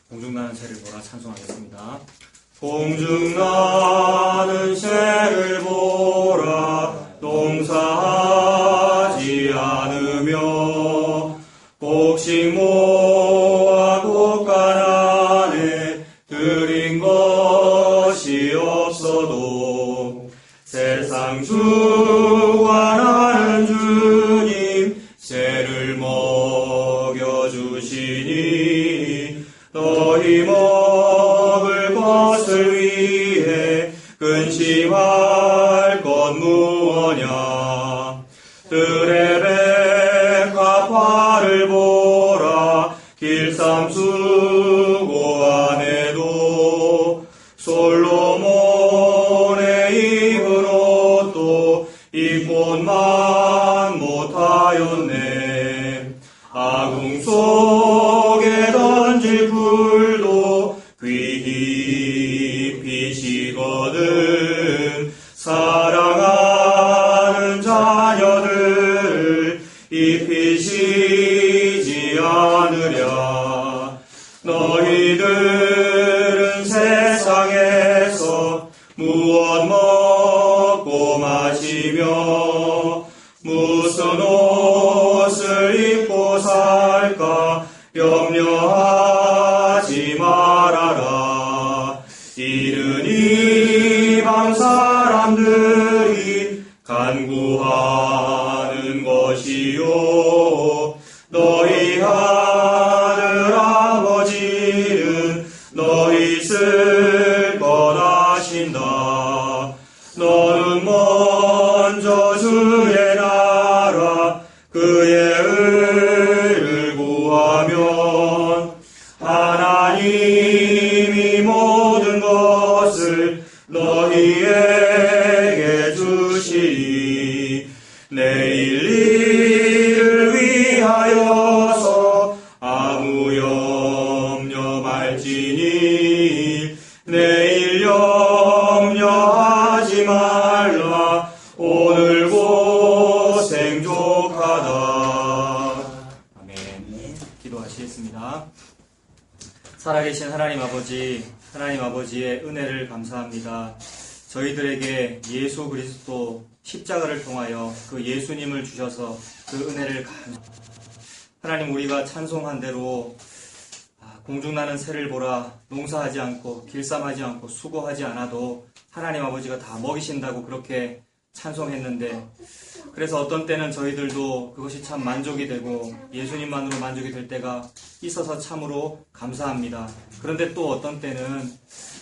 공중나는 새를 보라 찬송하겠습니다. 공중나는 새를 보라 농사하지 않으며 곡식 모아 곡간 안에 들인 것이 없어도 세상 주관하는 주님 새를 먹여주시니 너희 먹을 것을 위해 근심할 것 무엇냐. 들의 백합화를 보라 길쌈수고 안에도 솔로몬의 입은 옷도 입고만 못하였네. 아궁 속에 던질 불도 귀히 비시거든. 사랑하는 자녀들 입히시지 않으랴. 너희들은 세상에서 무엇 먹고 마시며 무슨 옷을 입고 살까 염려하지 말아라. 이른 이방 사람들이 간구하는 것이요 너희 하늘 아버지는 너희 쓸 것 아신다. 너는 먼저 주의 나라 그의 의를 구하면 하나님이 모든 것을 너희에게 주시리. 내일 일을 위하여서 아무 염려 말지니 내일 염려하지 말라. 오늘 고생 족하다. 아멘. 기도하시겠습니다. 살아계신 하나님 아버지의 은혜를 감사합니다. 저희들에게 예수 그리스도 십자가를 통하여 그 예수님을 주셔서 그 은혜를 감사합니다. 하나님, 우리가 찬송한 대로 공중나는 새를 보라 농사하지 않고 길쌈하지 않고 수고하지 않아도 하나님 아버지가 다 먹이신다고 그렇게 찬송했는데, 그래서 어떤 때는 저희들도 그것이 참 만족이 되고 예수님만으로 만족이 될 때가 있어서 참으로 감사합니다. 그런데 또 어떤 때는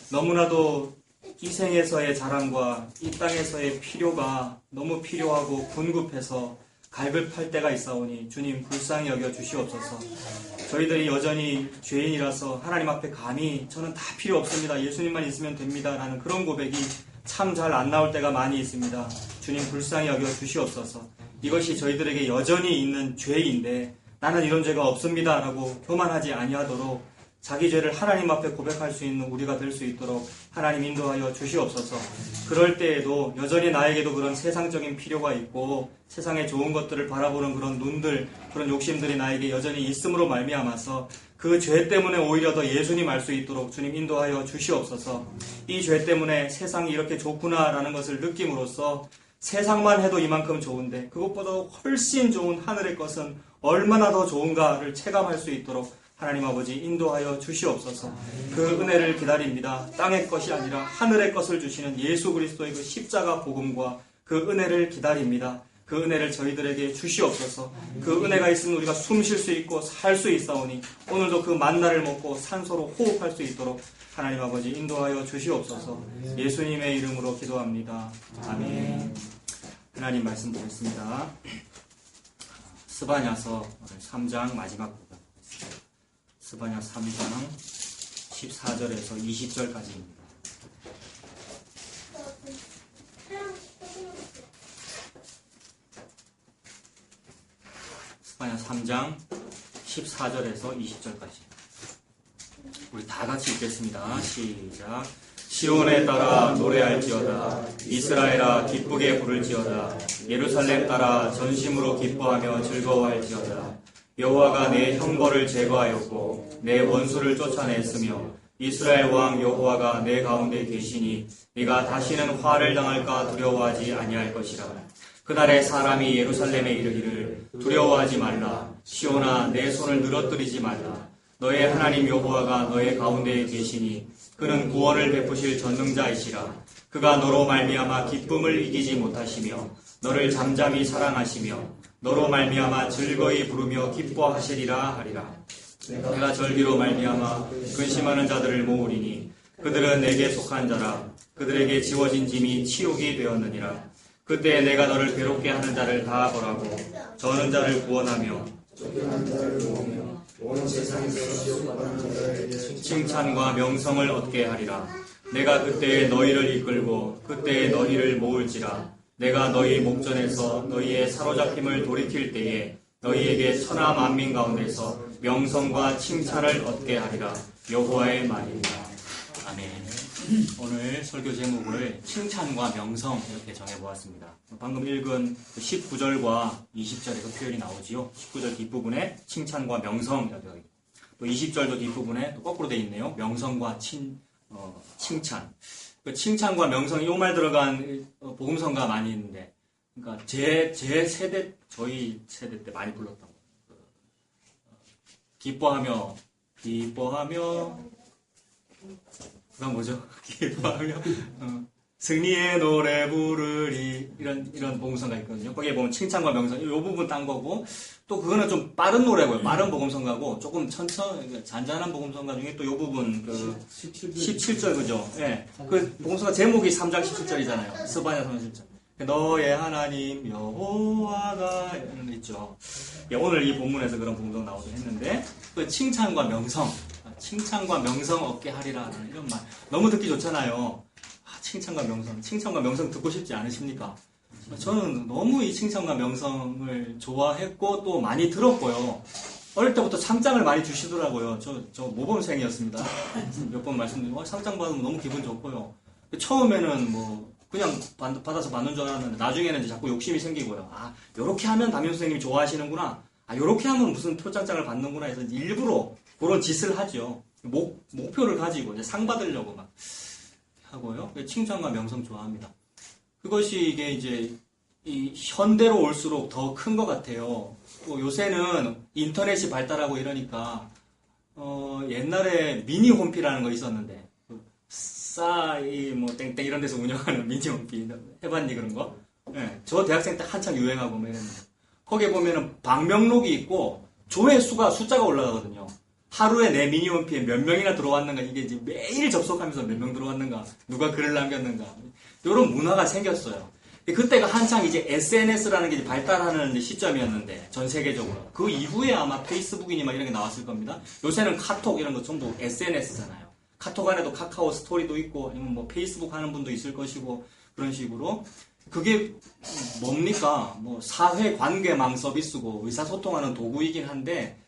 너무나도 이 생에서의 자랑과 이 땅에서의 필요가 너무 필요하고 궁급해서 갈급할 때가 있사오니 주님 불쌍히 여겨 주시옵소서. 저희들이 여전히 죄인이라서 하나님 앞에 감히 저는 다 필요 없습니다, 예수님만 있으면 됩니다 라는 그런 고백이 참 잘 안 나올 때가 많이 있습니다. 주님 불쌍히 여겨 주시옵소서. 이것이 저희들에게 여전히 있는 죄인데 나는 이런 죄가 없습니다 라고 교만하지 아니하도록 자기 죄를 하나님 앞에 고백할 수 있는 우리가 될 수 있도록 하나님 인도하여 주시옵소서. 그럴 때에도 여전히 나에게도 그런 세상적인 필요가 있고 세상의 좋은 것들을 바라보는 그런 눈들, 그런 욕심들이 나에게 여전히 있음으로 말미암아서 그 죄 때문에 오히려 더 예수님 알 수 있도록 주님 인도하여 주시옵소서. 이 죄 때문에 세상이 이렇게 좋구나라는 것을 느낌으로써 세상만 해도 이만큼 좋은데 그것보다 훨씬 좋은 하늘의 것은 얼마나 더 좋은가를 체감할 수 있도록 하나님 아버지 인도하여 주시옵소서. 그 은혜를 기다립니다. 땅의 것이 아니라 하늘의 것을 주시는 예수 그리스도의 그 십자가 복음과 그 은혜를 기다립니다. 그 은혜를 저희들에게 주시옵소서. 그 은혜가 있으면 우리가 숨 쉴 수 있고 살 수 있사오니 오늘도 그 만나를 먹고 산소로 호흡할 수 있도록 하나님 아버지 인도하여 주시옵소서. 예수님의 이름으로 기도합니다. 아멘. 하나님 말씀 보겠습니다. 스바냐서 3장 마지막 부분. 스바냐 3장 14절에서 20절까지입니다. 스바냐 3장 14절에서 20절까지. 우리 다 같이 읽겠습니다. 시작. 시온에 따라 노래할지어다. 이스라엘아 기쁘게 부를지어다. 예루살렘 따라 전심으로 기뻐하며 즐거워할지어다. 여호와가 내 형벌을 제거하였고 내 원수를 쫓아냈으며 이스라엘 왕 여호와가 내 가운데 계시니 네가 다시는 화를 당할까 두려워하지 아니할 것이라. 그날에 사람이 예루살렘에 이르기를 두려워하지 말라. 시온아 내 손을 늘어뜨리지 말라. 너의 하나님 여호와가 너의 가운데에 계시니 그는 구원을 베푸실 전능자이시라. 그가 너로 말미암아 기쁨을 이기지 못하시며 너를 잠잠히 사랑하시며 너로 말미암아 즐거이 부르며 기뻐하시리라 하리라. 내가 절기로 말미암아 근심하는 자들을 모으리니 그들은 내게 속한 자라. 그들에게 지워진 짐이 치욕이 되었느니라. 그때 내가 너를 괴롭게 하는 자를 다 벌하고 저는 자를 구원하며 칭찬과 명성을 얻게 하리라. 내가 그때에 너희를 이끌고 그때에 너희를 모을지라. 내가 너희 목전에서 너희의 사로잡힘을 돌이킬 때에 너희에게 천하 만민 가운데서 명성과 칭찬을 얻게 하리라. 여호와의 말입니다. 아멘. 오늘 설교 제목을 칭찬과 명성 이렇게 정해보았습니다. 방금 읽은 19절과 20절에 그 표현이 나오지요. 19절 뒷부분에 칭찬과 명성, 또 20절도 뒷부분에 또 거꾸로 되어 있네요. 명성과 칭찬. 그 칭찬과 명성, 이 말 들어간 복음성가 많이 있는데, 그러니까 제 세대, 저희 세대 때 많이 불렀던 거. 기뻐하며, 그다음 뭐죠? 기뻐하며, 승리의 노래 부르리, 이런 복음성가 있거든요. 거기에 보면 칭찬과 명성, 이 부분 딴 거고, 또 그거는 좀 빠른 노래고요. 빠른 복음성가고, 조금 잔잔한 복음성가 중에 또 이 부분, 17절, 그죠? 예. 네. 그 복음성가 제목이 3장 17절이잖아요. 스바냐 3장 17절. 너의 하나님 여호와가 있죠. 예, 오늘 이 본문에서 그런 복음성 나오긴 했는데, 그 칭찬과 명성 얻게 하리라는 이런 말. 너무 듣기 좋잖아요. 칭찬과 명성 듣고 싶지 않으십니까? 저는 너무 이 칭찬과 명성을 좋아했고 또 많이 들었고요. 어릴 때부터 상장을 많이 주시더라고요. 저 모범생이었습니다. 몇 번 말씀드리고 상장 받으면 너무 기분 좋고요. 처음에는 뭐 그냥 받아서 받는 줄 알았는데 나중에는 이제 자꾸 욕심이 생기고요. 아, 요렇게 하면 담임 선생님이 좋아하시는구나. 아, 요렇게 하면 무슨 표창장을 받는구나 해서 일부러 그런 짓을 하죠. 목표를 가지고 이제 상 받으려고 막 하고요. 칭찬과 명성 좋아합니다. 그것이 이게 이제 이 현대로 올수록 더 큰 것 같아요. 또 요새는 인터넷이 발달하고 이러니까 옛날에 미니 홈피라는 거 있었는데 싸이 뭐 땡땡 이런 데서 운영하는 미니 홈피 해봤니 그런 거? 네, 저 대학생 때 한창 유행하고 뭐 이랬는데 거기에 보면은 방명록이 있고 조회수가 숫자가 올라가거든요. 하루에 내 미니 홈피에 몇 명이나 들어왔는가, 이게 이제 매일 접속하면서 몇 명 들어왔는가, 누가 글을 남겼는가, 이런 문화가 생겼어요. 그때가 한창 이제 SNS라는 게 이제 발달하는 이제 시점이었는데, 전 세계적으로. 그 이후에 아마 페이스북이니 막 이런 게 나왔을 겁니다. 요새는 카톡 이런 거 전부 SNS잖아요. 카톡 안에도 카카오 스토리도 있고, 아니면 뭐 페이스북 하는 분도 있을 것이고, 그런 식으로. 그게 뭡니까? 뭐 사회관계망 서비스고, 의사소통하는 도구이긴 한데,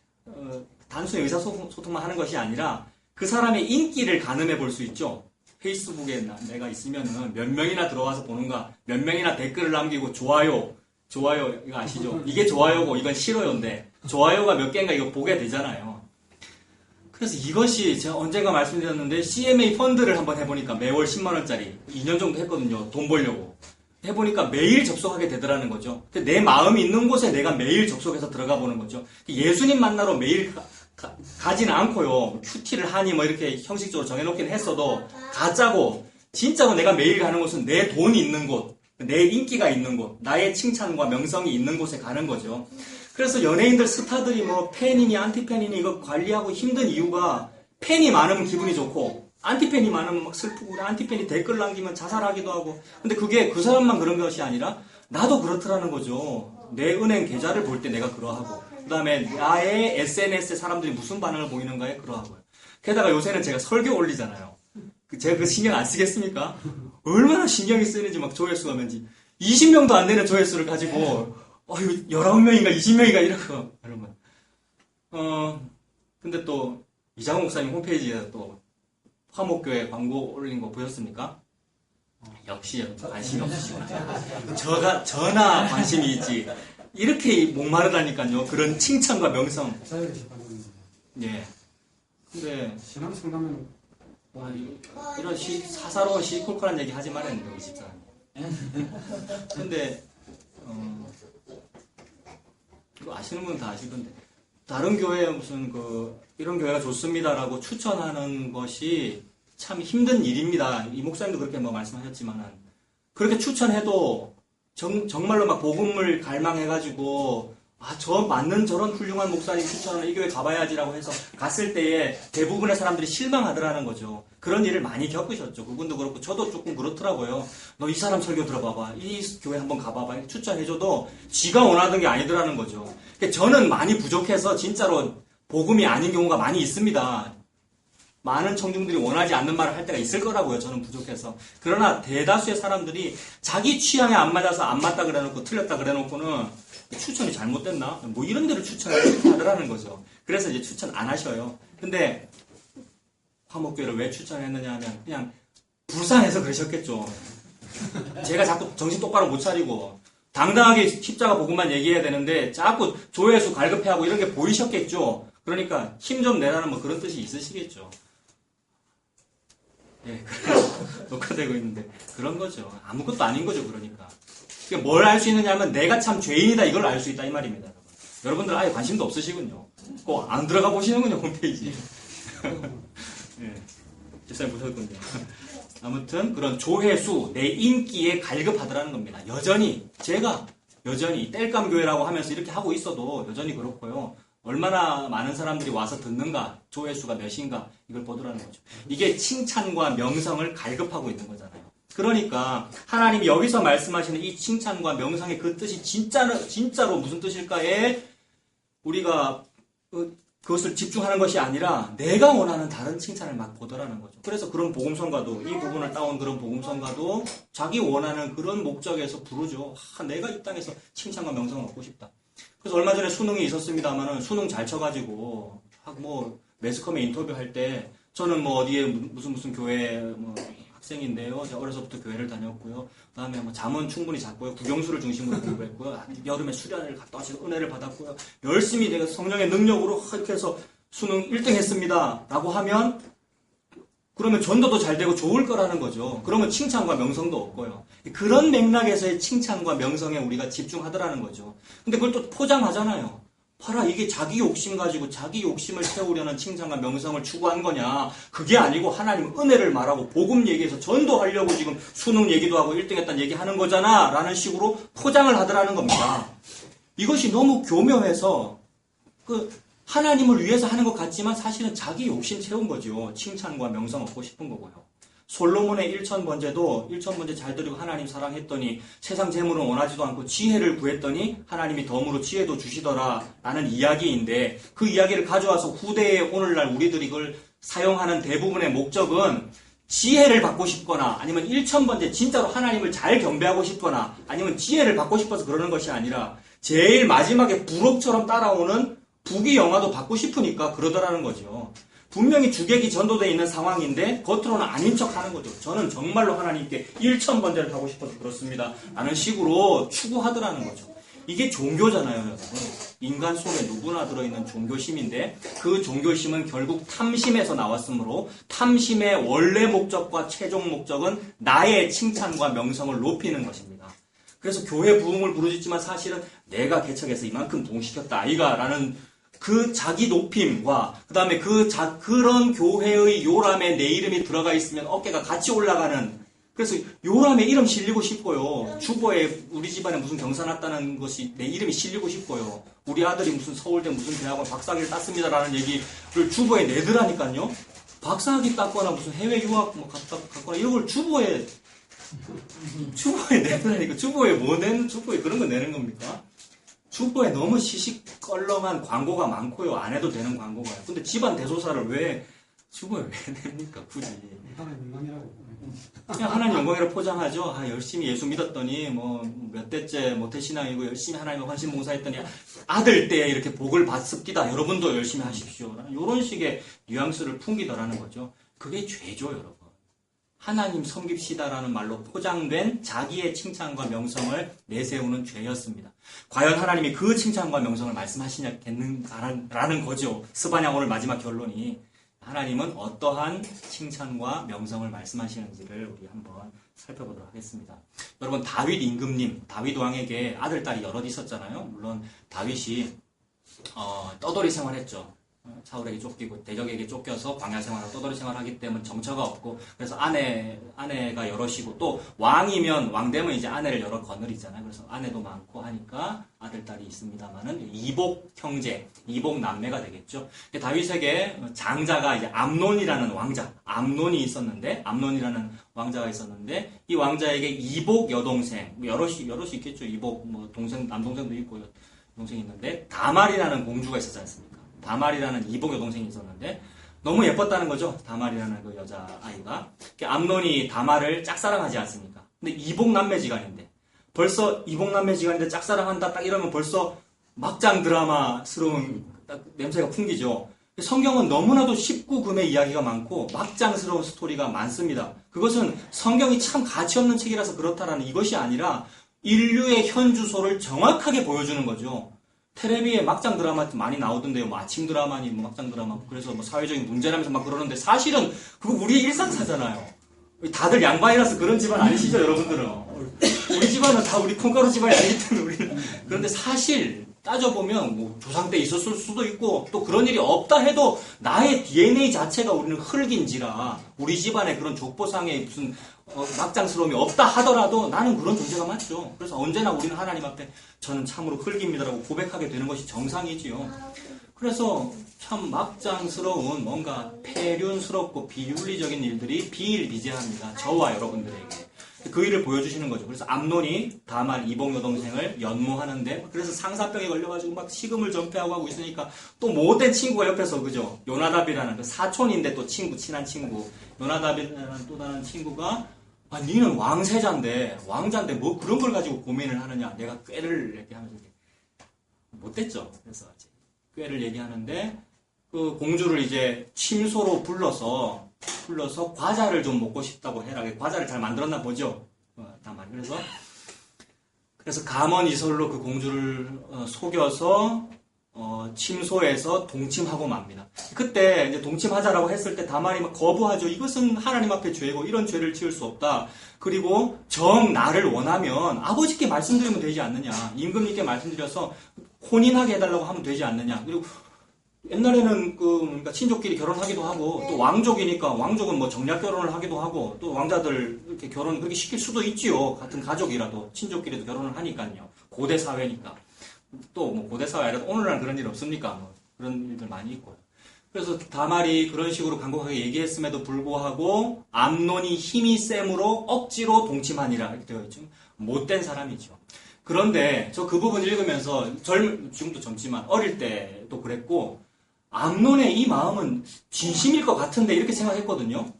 단순히 의사소통만 하는 것이 아니라 그 사람의 인기를 가늠해 볼 수 있죠. 페이스북에 내가 있으면은 몇 명이나 들어와서 보는가, 몇 명이나 댓글을 남기고 좋아요 이거 아시죠? 이게 좋아요고 이건 싫어요인데 좋아요가 몇 개인가 이거 보게 되잖아요. 그래서 이것이 제가 언젠가 말씀드렸는데 CMA 펀드를 한번 해보니까 매월 10만원짜리 2년 정도 했거든요. 돈 벌려고. 해보니까 매일 접속하게 되더라는 거죠. 내 마음이 있는 곳에 내가 매일 접속해서 들어가 보는 거죠. 예수님 만나러 매일 가지는 않고요. 큐티를 하니 뭐 이렇게 형식적으로 정해놓긴 했어도 가짜고 진짜로 내가 매일 가는 곳은 내 돈이 있는 곳, 내 인기가 있는 곳, 나의 칭찬과 명성이 있는 곳에 가는 거죠. 그래서 연예인들, 스타들이 뭐 팬이니 안티팬이니 이거 관리하고 힘든 이유가 팬이 많으면 기분이 좋고 안티팬이 많으면 막 슬프고 안티팬이 댓글 남기면 자살하기도 하고 근데 그게 그 사람만 그런 것이 아니라 나도 그렇더라는 거죠. 내 은행 계좌를 볼 때 내가 그러하고 그 다음에 나의 SNS에 사람들이 무슨 반응을 보이는가에 그러하고요. 게다가 요새는 제가 설교 올리잖아요. 제가 그 신경 안 쓰겠습니까? 얼마나 신경이 쓰이는지 막 조회수가 면지 20명도 안 되는 조회수를 가지고 19명인가 20명인가 이러고 여러분 근데 또 이장호 목사님 홈페이지에 또 화목교회 광고 올린 거 보셨습니까? 역시 관심이 없으시구나. 저나 관심이 있지. 이렇게 목마르다니까요. 그런 칭찬과 명성. 자유를 시작하는 예. 근데 신앙 상담은 이런 사사로운 시콜콜한 얘기 하지 말았는데 우리 집사람이. 근데 이거 아시는 분은 다 아실 건데 다른 교회에 무슨 이런 교회가 좋습니다라고 추천하는 것이 참 힘든 일입니다. 이 목사님도 그렇게 뭐 말씀하셨지만은 그렇게 추천해도 정말로 막 복음을 갈망해가지고 저 맞는 저런 훌륭한 목사님 추천하는 이 교회 가봐야지라고 해서 갔을 때에 대부분의 사람들이 실망하더라는 거죠. 그런 일을 많이 겪으셨죠. 그분도 그렇고 저도 조금 그렇더라고요. 너 이 사람 설교 들어봐봐. 이 교회 한번 가봐봐. 추천해줘도 지가 원하던 게 아니더라는 거죠. 저는 많이 부족해서 진짜로 복음이 아닌 경우가 많이 있습니다. 많은 청중들이 원하지 않는 말을 할 때가 있을 거라고요. 저는 부족해서. 그러나 대다수의 사람들이 자기 취향에 안 맞아서 안 맞다 그래놓고 틀렸다 그래놓고는 추천이 잘못됐나? 뭐 이런 데를 추천하더라는 거죠. 그래서 이제 추천 안 하셔요. 근데 화목교회를 왜 추천했느냐 하면 그냥 불쌍해서 그러셨겠죠. 제가 자꾸 정신 똑바로 못 차리고 당당하게 십자가 복음만 얘기해야 되는데 자꾸 조회수 갈급해하고 이런 게 보이셨겠죠. 그러니까 힘 좀 내라는 뭐 그런 뜻이 있으시겠죠. 예, 녹화되고 있는데 그런 거죠. 아무것도 아닌 거죠. 그러니까 뭘 알 수 있느냐 하면 내가 참 죄인이다 이걸 알 수 있다 이 말입니다. 여러분들 아예 관심도 없으시군요. 꼭 안 들어가 보시는군요. 홈페이지. 예, 집사님 보셨군요. 아무튼 그런 조회수, 내 인기에 갈급하더라는 겁니다. 제가 여전히 땔감 교회라고 하면서 이렇게 하고 있어도 여전히 그렇고요. 얼마나 많은 사람들이 와서 듣는가, 조회수가 몇인가 이걸 보더라는 거죠. 이게 칭찬과 명성을 갈급하고 있는 거잖아요. 그러니까 하나님이 여기서 말씀하시는 이 칭찬과 명성의 그 뜻이 진짜로 무슨 뜻일까에 우리가 그것을 집중하는 것이 아니라 내가 원하는 다른 칭찬을 막 보더라는 거죠. 그래서 그런 복음성가도 이 부분을 따온 그런 복음성가도 자기 원하는 그런 목적에서 부르죠. 내가 이 땅에서 칭찬과 명성을 얻고 싶다. 그래서 얼마 전에 수능이 있었습니다만은 수능 잘 쳐가지고 매스컴에 인터뷰할 때 저는 뭐 어디에 무슨 교회 학생인데요. 제가 어려서부터 교회를 다녔고요. 그다음에 잠은 충분히 잤고요. 국영수를 중심으로 공부했고요. 여름에 수련회를 갔다 와서 은혜를 받았고요. 열심히 내가 성령의 능력으로 이렇게 해서 수능 1등 했습니다. 라고 하면 그러면 전도도 잘 되고 좋을 거라는 거죠. 그러면 칭찬과 명성도 없고요. 그런 맥락에서의 칭찬과 명성에 우리가 집중하더라는 거죠. 근데 그걸 또 포장하잖아요. 봐라, 이게 자기 욕심 가지고 자기 욕심을 채우려는 칭찬과 명성을 추구한 거냐. 그게 아니고 하나님 은혜를 말하고 복음 얘기해서 전도하려고 지금 수능 얘기도 하고 1등 했다는 얘기 하는 거잖아. 라는 식으로 포장을 하더라는 겁니다. 이것이 너무 교묘해서 하나님을 위해서 하는 것 같지만 사실은 자기 욕심 채운 거죠. 칭찬과 명성 얻고 싶은 거고요. 솔로몬의 1000번제도 1000번제 잘 드리고 하나님 사랑했더니 세상 재물은 원하지도 않고 지혜를 구했더니 하나님이 덤으로 지혜도 주시더라 라는 이야기인데 그 이야기를 가져와서 후대에 오늘날 우리들이 그걸 사용하는 대부분의 목적은 지혜를 받고 싶거나 아니면 1000번제 진짜로 하나님을 잘 경배하고 싶거나 아니면 지혜를 받고 싶어서 그러는 것이 아니라 제일 마지막에 부록처럼 따라오는 부귀 영화도 받고 싶으니까 그러더라는 거죠. 분명히 주객이 전도되어 있는 상황인데 겉으로는 아닌 척 하는 거죠. 저는 정말로 하나님께 1000번제를 하고 싶어서 그렇습니다. 라는 식으로 추구하더라는 거죠. 이게 종교잖아요, 여러분. 인간 속에 누구나 들어있는 종교심인데 그 종교심은 결국 탐심에서 나왔으므로 탐심의 원래 목적과 최종 목적은 나의 칭찬과 명성을 높이는 것입니다. 그래서 교회 부흥을 부르짖지만 사실은 내가 개척해서 이만큼 부흥시켰다 아이가라는 그 자기 높임과 그 다음에 그런 교회의 요람에 내 이름이 들어가 있으면 어깨가 같이 올라가는 그래서 요람에 이름 실리고 싶고요. 주보에 우리 집안에 무슨 경사 났다는 것이 내 이름이 실리고 싶고요. 우리 아들이 무슨 서울대 무슨 대학원 박사학위를 땄습니다라는 얘기를 주보에 내더라니까요. 박사학위 땄거나 무슨 해외 유학 갔거나 이런 걸 주보에 내더라니까. 주보에 주보에 그런 거 내는 겁니까? 주보에 너무 시시껄렁한 광고가 많고요. 안 해도 되는 광고가. 근데 집안 대소사를 왜 주보에 왜 냅니까? 굳이. 하나님 영광이라고. 그냥 하나님 영광이라고 포장하죠. 열심히 예수 믿었더니 몇 대째 모태신앙이고 열심히 하나님의 헌신 봉사했더니 아들 때에 이렇게 복을 받습니다. 여러분도 열심히 하십시오. 이런 식의 뉘앙스를 풍기더라는 거죠. 그게 죄죠, 여러분. 하나님 섬깁시다라는 말로 포장된 자기의 칭찬과 명성을 내세우는 죄였습니다. 과연 하나님이 그 칭찬과 명성을 말씀하시냐라는 거죠. 스바냐 오늘 마지막 결론이 하나님은 어떠한 칭찬과 명성을 말씀하시는지를 우리 한번 살펴보도록 하겠습니다. 여러분 다윗 임금님, 다윗 왕에게 아들, 딸이 여럿 있었잖아요. 물론 다윗이 떠돌이 생활했죠. 사울에게 쫓기고 대적에게 쫓겨서 광야 생활하고 떠돌이 생활하기 때문에 정처가 없고 그래서 아내가 여럿이고 또 왕이면 왕되면 이제 아내를 여럿 거느리잖아요. 그래서 아내도 많고 하니까 아들, 딸이 있습니다만은 이복 형제, 이복 남매가 되겠죠. 다윗에게 장자가 이제 암논이라는 암논이 있었는데 암논이라는 왕자가 있었는데 이 왕자에게 이복 여동생 여럿이 있겠죠. 이복 남동생도 있고 동생이 있는데 다말이라는 공주가 있었지 않습니까? 다말이라는 이복 여동생이 있었는데 너무 예뻤다는 거죠. 다말이라는 그 여자아이가. 암논이 다말을 짝사랑하지 않습니까? 근데 이복 남매지간인데 벌써 이복 남매지간인데 짝사랑한다 딱 이러면 벌써 막장 드라마스러운 딱 냄새가 풍기죠. 성경은 너무나도 19금의 이야기가 많고 막장스러운 스토리가 많습니다. 그것은 성경이 참 가치없는 책이라서 그렇다라는 이것이 아니라 인류의 현주소를 정확하게 보여주는 거죠. 텔레비에 막장 드라마 많이 나오던데요. 뭐 아침 드라마니 뭐 막장 드라마. 그래서 뭐 사회적인 문제라면서 막 그러는데 사실은 그거 우리의 일상사잖아요. 다들 양반이라서 그런 집안 아니시죠, 여러분들은? 우리 집안은 다 우리 콩가루 집안이 아니기 때문에 우리는. 그런데 사실 따져보면 뭐 조상 때 있었을 수도 있고 또 그런 일이 없다 해도 나의 DNA 자체가 우리는 흙인지라 우리 집안에 그런 족보상에 무슨 막장스러움이 없다 하더라도 나는 그런 존재가 맞죠. 그래서 언제나 우리는 하나님 앞에 저는 참으로 흙입니다라고 고백하게 되는 것이 정상이지요. 그래서 참 막장스러운 뭔가 폐륜스럽고 비윤리적인 일들이 비일비재합니다. 저와 여러분들에게. 그 일을 보여주시는 거죠. 그래서 암논이 다말 이복 여동생을 연모하는데 그래서 상사병에 걸려가지고 막 식음을 전폐하고 하고 있으니까 또 못된 친구가 옆에서 그죠. 요나답이라는 그 사촌인데 또 친한 친구 요나답이라는 또 다른 친구가 니는 왕자인데 뭐 그런 걸 가지고 고민을 하느냐. 내가 꾀를 얘기하면서 못됐죠. 그래서 꾀를 얘기하는데 그 공주를 이제 침소로 불러서 과자를 좀 먹고 싶다고 해라. 과자를 잘 만들었나 보죠. 다만 그래서 감언이설로 그 공주를 속여서 침소에서 동침하고 맙니다. 그때 이제 동침하자라고 했을 때 다말이 막 거부하죠. 이것은 하나님 앞에 죄고 이런 죄를 지을 수 없다. 그리고 정 나를 원하면 아버지께 말씀드리면 되지 않느냐. 임금님께 말씀드려서 혼인하게 해달라고 하면 되지 않느냐. 그리고 옛날에는 그러니까 친족끼리 결혼하기도 하고 또 왕족이니까 왕족은 뭐 정략 결혼을 하기도 하고 또 왕자들 이렇게 결혼 그렇게 시킬 수도 있지요. 같은 가족이라도 친족끼리도 결혼을 하니까요. 고대 사회니까 또 뭐 고대 사회 아니라 오늘날 그런 일 없습니까? 뭐 그런 일들 많이 있고요. 그래서 다말이 그런 식으로 간곡하게 얘기했음에도 불구하고 암논이 힘이 셈으로 억지로 동침하니라 이렇게 되어 있죠. 못된 사람이죠. 그런데 저 그 부분 읽으면서 지금도 젊지만 어릴 때도 그랬고 암논의 이 마음은 진심일 것 같은데 이렇게 생각했거든요.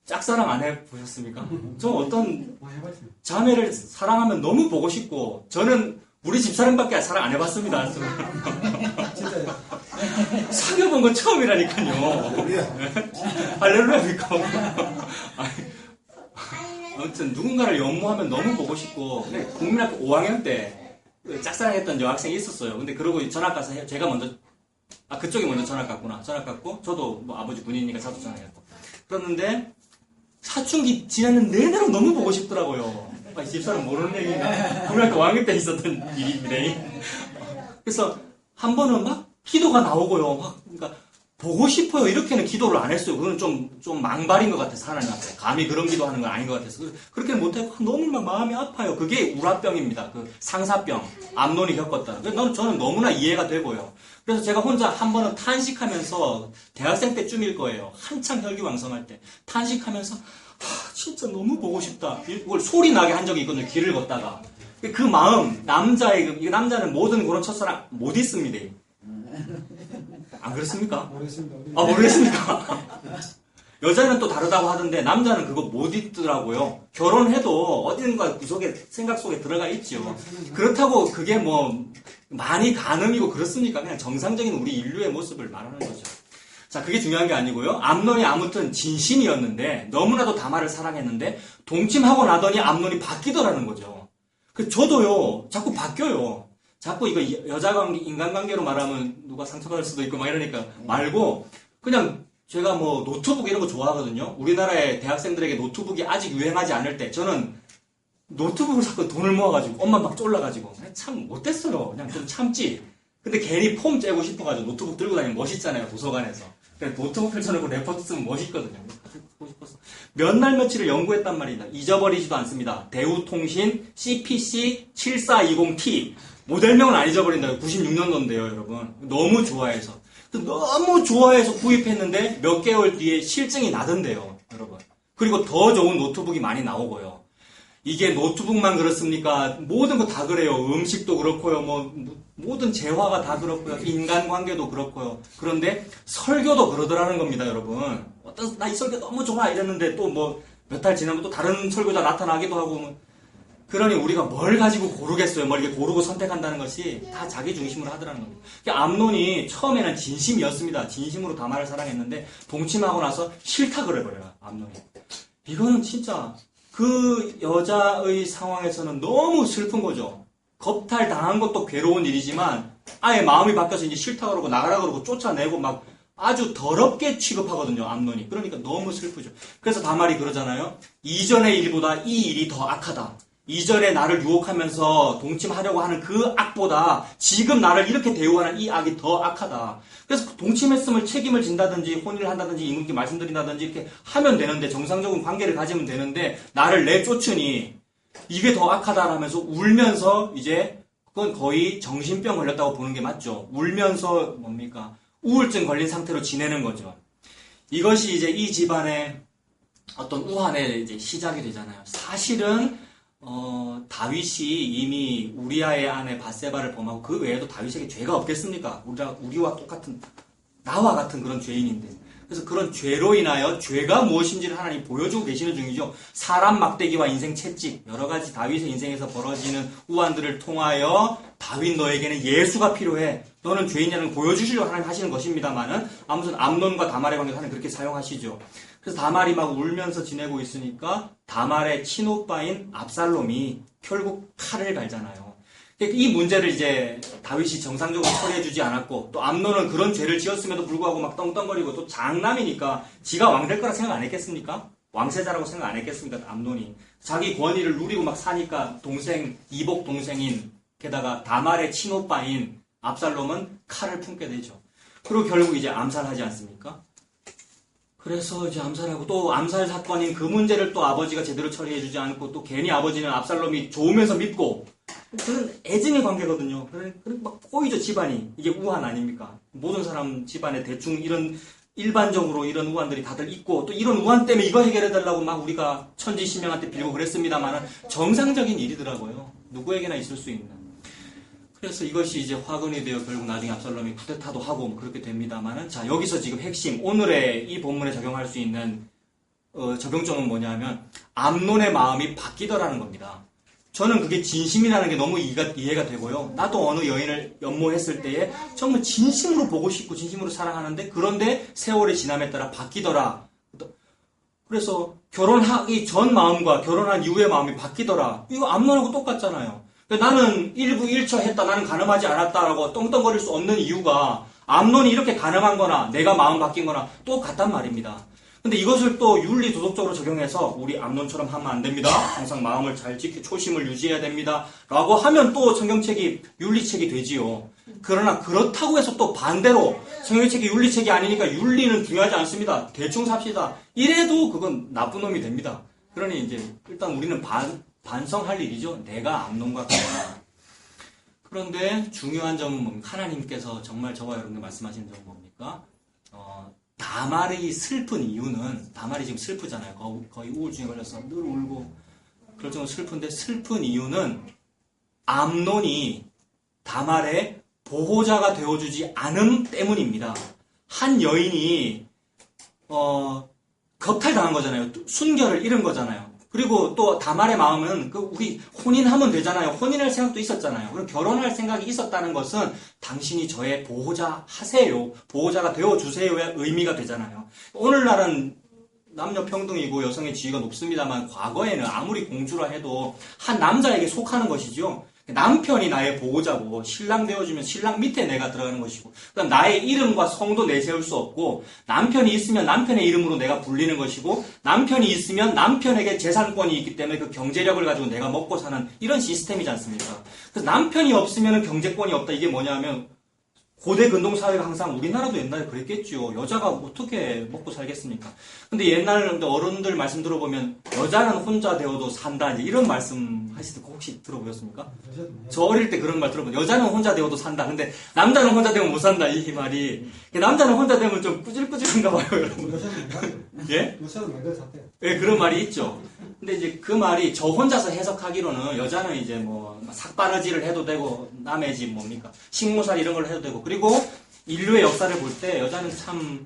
짝사랑 안 해보셨습니까? 저 어떤 자매를 사랑하면 너무 보고 싶고 저는 우리 집사람밖에 사랑 안 해봤습니다. 진짜요? 사귀어본 건 처음이라니까요. 할렐루야입니까? 아무튼 누군가를 연모하면 너무 보고 싶고 국민학교 5학년 때 짝사랑했던 여학생이 있었어요. 근데 그러고 전학 가서 제가 먼저 그쪽이 먼저 전학 갔구나. 전학 갔고 저도 뭐 아버지 군인이니까 저도 전학했고 그랬는데 사춘기 지나는 내내로 너무 보고 싶더라고요. 집사람 모르는 얘기가 국민학교 5학년 때 있었던 일인데 그래서 한 번은 막 기도가 나오고요. 그러니까 보고 싶어요. 이렇게는 기도를 안 했어요. 그건 좀 망발인 것 같아서 하나님 앞에. 감히 그런 기도하는 건 아닌 것 같아서. 그렇게는 못했고 너무 막 마음이 아파요. 그게 우라병입니다. 그 상사병. 암논이 겪었다. 저는 너무나 이해가 되고요. 그래서 제가 혼자 한 번은 탄식하면서 대학생 때쯤일 거예요. 한창 혈기왕성할 때. 탄식하면서 진짜 너무 보고 싶다. 이걸 소리 나게 한 적이 있거든요. 길을 걷다가. 그 마음, 남자는 모든 그런 첫사랑 못 있습니다. 안 그렇습니까? 모르겠습니다. 모르겠습니까? 여자는 또 다르다고 하던데 남자는 그거 못 있더라고요. 결혼해도 어딘가 생각 속에 들어가 있죠. 그렇다고 그게 뭐 많이 가늠이고 그렇습니까? 그냥 정상적인 우리 인류의 모습을 말하는 거죠. 자, 그게 중요한 게 아니고요. 암논이 아무튼 진심이었는데 너무나도 다말을 사랑했는데 동침하고 나더니 암논이 바뀌더라는 거죠. 저도요, 자꾸 바뀌어요. 자꾸 이거 여자관계, 인간관계로 말하면 누가 상처받을 수도 있고 막 이러니까 말고 그냥 제가 뭐 노트북 이런 거 좋아하거든요. 우리나라의 대학생들에게 노트북이 아직 유행하지 않을 때 저는 노트북을 사고 돈을 모아가지고 엄마 막 쫄라가지고 참 못됐어요. 그냥 좀 참지. 근데 괜히 폼 째고 싶어가지고 노트북 들고 다니면 멋있잖아요. 도서관에서. 그래서 노트북 펼쳐놓고 레포트 쓰면 멋있거든요. 하고 싶어서 몇 날 며칠을 연구했단 말이다. 잊어버리지도 않습니다. 대우통신 CPC 7420T 모델명은 안 잊어버린다고. 96년도인데요, 여러분. 너무 좋아해서. 너무 좋아해서 구입했는데 몇 개월 뒤에 실증이 나던데요, 여러분. 그리고 더 좋은 노트북이 많이 나오고요. 이게 노트북만 그렇습니까? 모든 거 다 그래요. 음식도 그렇고요. 모든 재화가 다 그렇고요. 인간관계도 그렇고요. 그런데 설교도 그러더라는 겁니다, 여러분. 나 이 설교 너무 좋아 이랬는데 또 몇 달 지나면 또 다른 설교자 나타나기도 하고. 그러니 우리가 뭘 가지고 고르겠어요. 뭘 이렇게 고르고 선택한다는 것이 다 자기 중심으로 하더라는 겁니다. 암논이 처음에는 진심이었습니다. 진심으로 다말을 사랑했는데 동침하고 나서 싫다 그래버려요, 암논이. 이거는 진짜 그 여자의 상황에서는 너무 슬픈 거죠. 겁탈 당한 것도 괴로운 일이지만 아예 마음이 바뀌어서 이제 싫다 그러고 나가라 그러고 쫓아내고 막 아주 더럽게 취급하거든요, 암논이. 그러니까 너무 슬프죠. 그래서 다말이 그러잖아요. 이전의 일보다 이 일이 더 악하다. 이전에 나를 유혹하면서 동침하려고 하는 그 악보다 지금 나를 이렇게 대우하는 이 악이 더 악하다. 그래서 동침했음을 책임을 진다든지 혼인을 한다든지 임금께 말씀드린다든지 이렇게 하면 되는데 정상적인 관계를 가지면 되는데 나를 내쫓으니 이게 더 악하다라면서 울면서 이제 그건 거의 정신병 걸렸다고 보는 게 맞죠. 울면서 뭡니까? 우울증 걸린 상태로 지내는 거죠. 이것이 이제 이 집안의 어떤 우환의 이제 시작이 되잖아요. 사실은 다윗이 이미 우리아의 아내 밧세바를 범하고 그 외에도 다윗에게 죄가 없겠습니까? 우리와 똑같은 나와 같은 그런 죄인인데. 그래서 그런 죄로 인하여 죄가 무엇인지를 하나님 보여주고 계시는 중이죠. 사람 막대기와 인생 채찍 여러 가지 다윗의 인생에서 벌어지는 우환들을 통하여 다윗 너에게는 예수가 필요해. 너는 죄인이라는 걸 보여주시려고 하나님 하시는 것입니다만은 아무튼 암논과 다말의 관계를 하나님 그렇게 사용하시죠. 그래서 다말이 막 울면서 지내고 있으니까 다말의 친오빠인 압살롬이 결국 칼을 갈잖아요. 이 문제를 이제 다윗이 정상적으로 처리해주지 않았고 또 암논은 그런 죄를 지었음에도 불구하고 막 떵떵거리고 또 장남이니까 지가 왕 될 거라 생각 안 했겠습니까? 왕세자라고 생각 안 했겠습니까? 암논이 자기 권위를 누리고 막 사니까 동생 이복 동생인 게다가 다말의 친오빠인 압살롬은 칼을 품게 되죠. 그리고 결국 이제 암살하지 않습니까? 그래서 이제 암살하고 또 암살 사건인 그 문제를 또 아버지가 제대로 처리해주지 않고 또 괜히 아버지는 압살롬이 좋으면서 믿고 그런 애증의 관계거든요. 그래 막 꼬이죠, 집안이. 이게 우환 아닙니까? 모든 사람 집안에 대충 이런 일반적으로 이런 우환들이 다들 있고 또 이런 우환 때문에 이거 해결해달라고 막 우리가 천지신명한테 빌고 그랬습니다만은 정상적인 일이더라고요. 누구에게나 있을 수 있는. 그래서 이것이 이제 화근이 되어 결국 나중에 압살롬이 쿠데타도 하고 뭐 그렇게 됩니다만은 자 여기서 지금 핵심 오늘의 이 본문에 적용할 수 있는 적용점은 뭐냐면 암논의 마음이 바뀌더라는 겁니다. 저는 그게 진심이라는 게 너무 이해가 되고요. 나도 어느 여인을 연모했을 때에 정말 진심으로 보고 싶고 진심으로 사랑하는데 그런데 세월이 지남에 따라 바뀌더라. 그래서 결혼하기 전 마음과 결혼한 이후의 마음이 바뀌더라. 이거 암논하고 똑같잖아요. 나는 일부일처 했다. 나는 간음하지 않았다라고 떵떵거릴 수 없는 이유가 암논이 이렇게 간음한 거나 내가 마음 바뀐 거나 똑같단 말입니다. 근데 이것을 또 윤리 도덕적으로 적용해서 우리 암논처럼 하면 안 됩니다. 항상 마음을 잘 지키고 초심을 유지해야 됩니다. 라고 하면 또 성경책이 윤리책이 되지요. 그러나 그렇다고 해서 또 반대로 성경책이 윤리책이 아니니까 윤리는 중요하지 않습니다. 대충 삽시다. 이래도 그건 나쁜 놈이 됩니다. 그러니 이제 일단 우리는 반성할 일이죠. 내가 암논과 같다. 그런데 중요한 점은 뭡니까? 하나님께서 정말 저와 여러분들 말씀하시는 점은 뭡니까? 다말이 슬픈 이유는 다말이 지금 슬프잖아요. 거의 우울증에 걸려서 늘 울고 그럴 정도로 슬픈데 슬픈 이유는 암논이 다말의 보호자가 되어주지 않음 때문입니다. 한 여인이 겁탈당한 거잖아요. 순결을 잃은 거잖아요. 그리고 또 다말의 마음은 우리 혼인하면 되잖아요. 혼인할 생각도 있었잖아요. 그리고 결혼할 생각이 있었다는 것은 당신이 저의 보호자 하세요. 보호자가 되어주세요의 의미가 되잖아요. 오늘날은 남녀 평등이고 여성의 지위가 높습니다만 과거에는 아무리 공주라 해도 한 남자에게 속하는 것이죠. 남편이 나의 보호자고 신랑 되어주면 신랑 밑에 내가 들어가는 것이고 그다음 나의 이름과 성도 내세울 수 없고 남편이 있으면 남편의 이름으로 내가 불리는 것이고 남편이 있으면 남편에게 재산권이 있기 때문에 그 경제력을 가지고 내가 먹고 사는 이런 시스템이지 않습니까? 그래서 남편이 없으면 경제권이 없다. 이게 뭐냐면 고대 근동사회가 항상 우리나라도 옛날에 그랬겠죠. 여자가 어떻게 먹고 살겠습니까? 근데 옛날 어른들 말씀 들어보면 여자는 혼자 되어도 산다. 이제 이런 말씀 하시던 거 혹시 들어보셨습니까? 저 어릴 때 그런 말 들어보면 여자는 혼자 되어도 산다. 근데 남자는 혼자 되면 못 산다. 이 말이. 남자는 혼자 되면 좀 꾸질꾸질한가 봐요, 여러분. 예? 예, 그런 말이 있죠. 근데 이제 그 말이 저 혼자서 해석하기로는 여자는 이제 뭐 삭바느질을 해도 되고 남의 집 뭡니까 식모살 이런 걸 해도 되고 그리고 인류의 역사를 볼 때 여자는 참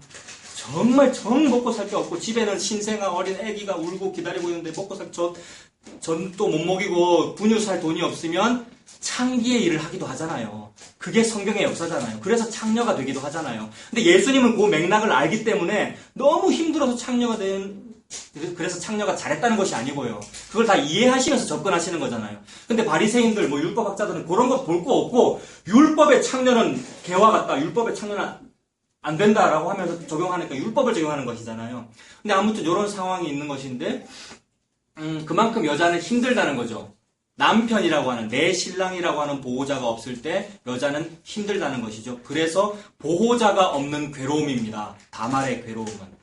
정말 정 먹고 살 게 없고 집에는 신생아 어린 아기가 울고 기다리고 있는데 먹고 살 전도 못 먹이고 분유 살 돈이 없으면 창기의 일을 하기도 하잖아요. 그게 성경의 역사잖아요. 그래서 창녀가 되기도 하잖아요. 근데 예수님은 그 맥락을 알기 때문에 너무 힘들어서 창녀가 그래서 창녀가 잘했다는 것이 아니고요. 그걸 다 이해하시면서 접근하시는 거잖아요. 근데 바리새인들, 율법학자들은 그런 거 볼 거 없고 율법의 창녀는 개와 같다. 율법의 창녀는 안 된다라고 하면서 적용하니까 율법을 적용하는 것이잖아요. 근데 아무튼 이런 상황이 있는 것인데 그만큼 여자는 힘들다는 거죠. 남편이라고 하는 내 신랑이라고 하는 보호자가 없을 때 여자는 힘들다는 것이죠. 그래서 보호자가 없는 괴로움입니다. 다말의 괴로움은.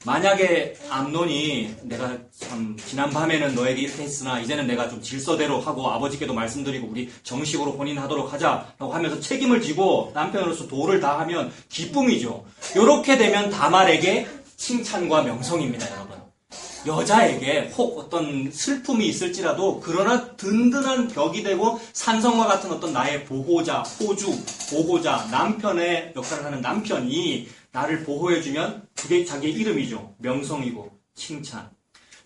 만약에 암논이 내가 참 지난밤에는 너에게 이렇게 했으나 이제는 내가 좀 질서대로 하고 아버지께도 말씀드리고 우리 정식으로 혼인하도록 하자라고 하면서 책임을 지고 남편으로서 도를 다하면 기쁨이죠. 이렇게 되면 다말에게 칭찬과 명성입니다, 여러분. 여자에게 혹 어떤 슬픔이 있을지라도 그러나 든든한 벽이 되고 산성과 같은 어떤 나의 보호자, 호주, 보호자, 남편의 역할을 하는 남편이 나를 보호해주면 그게 자기의 이름이죠. 명성이고 칭찬.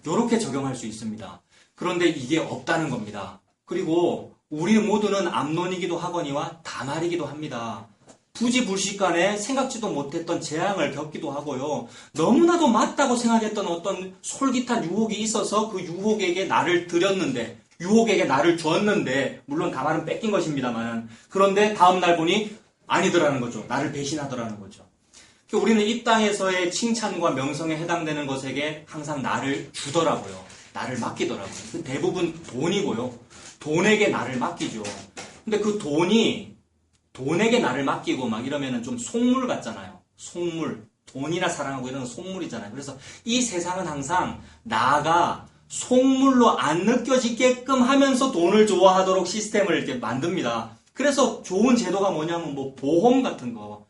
이렇게 적용할 수 있습니다. 그런데 이게 없다는 겁니다. 그리고 우리 모두는 암논이기도 하거니와 다말이기도 합니다. 부지불식간에 생각지도 못했던 재앙을 겪기도 하고요. 너무나도 맞다고 생각했던 어떤 솔깃한 유혹이 있어서 그 유혹에게 나를 드렸는데 유혹에게 나를 주었는데 물론 다말은 뺏긴 것입니다만 그런데 다음날 보니 아니더라는 거죠. 나를 배신하더라는 거죠. 우리는 이 땅에서의 칭찬과 명성에 해당되는 것에게 항상 나를 주더라고요. 나를 맡기더라고요. 대부분 돈이고요. 돈에게 나를 맡기죠. 근데 그 돈에게 나를 맡기고 막 이러면은 좀 속물 같잖아요. 속물. 돈이나 사랑하고 이런 속물이잖아요. 그래서 이 세상은 항상 나가 속물로 안 느껴지게끔 하면서 돈을 좋아하도록 시스템을 이렇게 만듭니다. 그래서 좋은 제도가 뭐냐면 뭐 보험 같은 거.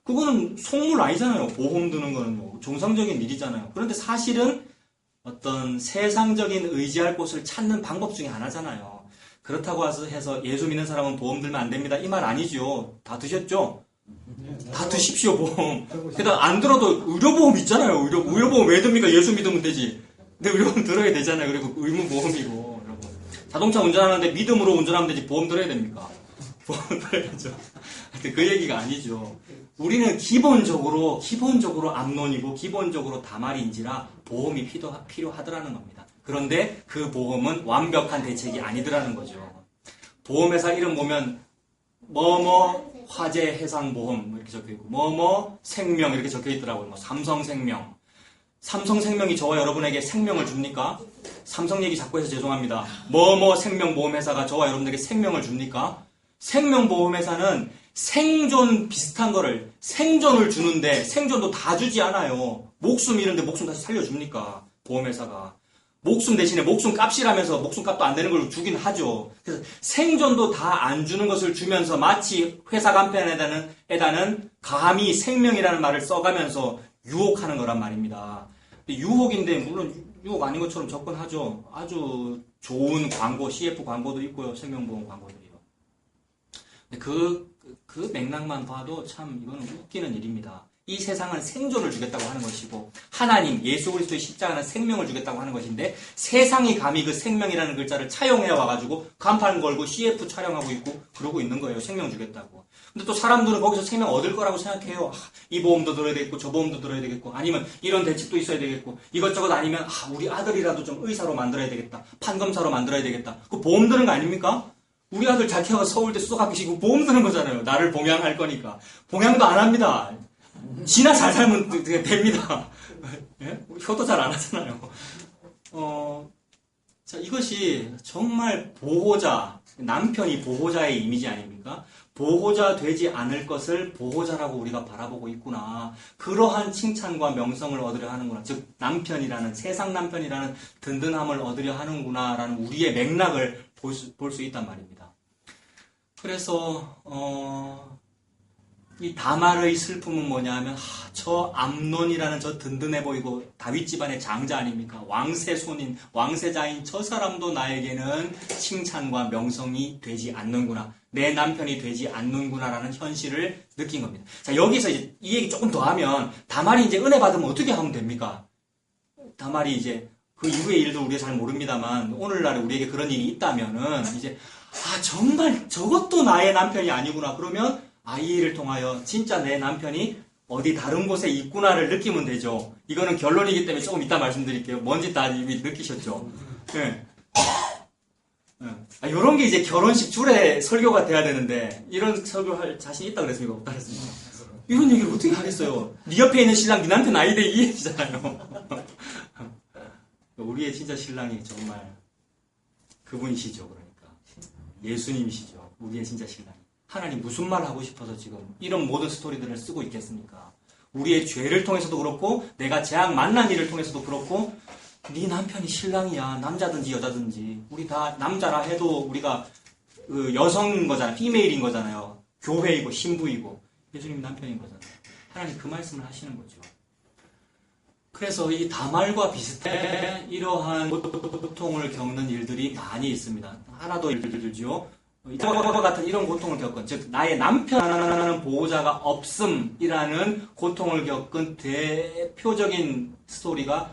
그거는 속물 아니잖아요. 보험 드는 거는 뭐 정상적인 일이잖아요. 그런데 사실은 어떤 세상적인 의지할 곳을 찾는 방법 중에 하나잖아요. 그렇다고 해서 예수 믿는 사람은 보험 들면 안 됩니다. 이 말 아니죠. 다 드셨죠? 다 드십시오, 보험. 게다가 안 들어도 의료보험 있잖아요. 의료보험 왜 듭니까? 예수 믿으면 되지. 근데 의료보험 들어야 되잖아요. 그리고 의무보험이고. 여러분. 자동차 운전하는데 믿음으로 운전하면 되지 보험 들어야 됩니까? 보험 들어야죠. 하여튼 그 얘기가 아니죠. 우리는 기본적으로 암논이고 기본적으로 다말인지라 보험이 필요하더라는 겁니다. 그런데 그 보험은 완벽한 대책이 아니더라는 거죠. 보험회사 이름 보면 뭐뭐 화재 해상보험 이렇게 적혀있고 뭐뭐 생명 이렇게 적혀있더라고요. 뭐 삼성생명. 삼성생명이 저와 여러분에게 생명을 줍니까? 삼성 얘기 자꾸 해서 죄송합니다. 뭐뭐 생명보험회사가 저와 여러분에게 생명을 줍니까? 생명보험회사는 생존 비슷한 거를 생존을 주는데 생존도 다 주지 않아요. 목숨 잃은데 목숨 다시 살려줍니까? 보험회사가. 목숨 대신에 목숨 값이라면서 목숨 값도 안 되는 걸 주긴 하죠. 그래서 생존도 다 안 주는 것을 주면서 마치 회사 간판에다는 감히 생명이라는 말을 써가면서 유혹하는 거란 말입니다. 유혹인데 물론 유혹 아닌 것처럼 접근하죠. 아주 좋은 광고, CF 광고도 있고요. 생명보험 광고들이요. 그 그 맥락만 봐도 참 이거는 웃기는 일입니다. 이 세상은 생존을 주겠다고 하는 것이고 하나님 예수 그리스도의 십자가는 생명을 주겠다고 하는 것인데 세상이 감히 그 생명이라는 글자를 차용해 와가지고 간판 걸고 CF 촬영하고 있고 그러고 있는 거예요. 생명 주겠다고. 근데 또 사람들은 거기서 생명 얻을 거라고 생각해요. 이 보험도 들어야 되겠고 저 보험도 들어야 되겠고 아니면 이런 대책도 있어야 되겠고 이것저것 아니면 우리 아들이라도 좀 의사로 만들어야 되겠다. 판검사로 만들어야 되겠다. 그 보험 드는 거 아닙니까? 우리 아들 잘 키워서 서울대 수석학교시고 보험 드는 거잖아요. 나를 봉양할 거니까. 봉양도 안 합니다. 지나 잘 살면 됩니다. 예? 효도 잘 안 하잖아요. 자, 이것이 정말 보호자, 남편이 보호자의 이미지 아닙니까? 보호자 되지 않을 것을 보호자라고 우리가 바라보고 있구나. 그러한 칭찬과 명성을 얻으려 하는구나. 즉, 남편이라는, 세상 남편이라는 든든함을 얻으려 하는구나라는 우리의 맥락을 볼 수 있단 말입니다. 그래서, 이 다말의 슬픔은 뭐냐 하면 저 암논이라는 저 든든해 보이고 다윗 집안의 장자 아닙니까? 왕세손인 왕세자인 저 사람도 나에게는 칭찬과 명성이 되지 않는구나. 내 남편이 되지 않는구나라는 현실을 느낀 겁니다. 자, 여기서 이제 이 얘기 조금 더 하면 다말이 이제 은혜 받으면 어떻게 하면 됩니까? 다말이 이제 그 이후의 일도 우리가 잘 모릅니다만 오늘날에 우리에게 그런 일이 있다면은 이제 정말 저것도 나의 남편이 아니구나. 그러면 이 일을 통하여 진짜 내 남편이 어디 다른 곳에 있구나를 느끼면 되죠. 이거는 결론이기 때문에 조금 이따 말씀드릴게요. 뭔지 다 이미 느끼셨죠. 네. 이런 게 이제 결혼식 줄에 설교가 돼야 되는데 이런 설교할 자신 있다 그랬습니까? 없다 그랬습니까? 이런 얘기를 어떻게 하겠어요? 네 옆에 있는 신랑 네 남편 아이데 이 얘기잖아요. 우리의 진짜 신랑이 정말 그분이시죠. 그러니까 예수님이시죠. 우리의 진짜 신랑이. 하나님 무슨 말 하고 싶어서 지금 이런 모든 스토리들을 쓰고 있겠습니까? 우리의 죄를 통해서도 그렇고 내가 재앙 만난 일을 통해서도 그렇고 네 남편이 신랑이야. 남자든지 여자든지 우리 다 남자라 해도 우리가 그 여성인 거잖아요. 피메일인 거잖아요. 교회이고 신부이고 예수님 남편인 거잖아요. 하나님 그 말씀을 하시는 거죠. 그래서 이 다말과 비슷해 이러한 고통을 겪는 일들이 많이 있습니다. 하나 더 예를 들죠. 이와 같은 이런 고통을 겪은, 즉 나의 남편이라는 보호자가 없음이라는 고통을 겪은 대표적인 스토리가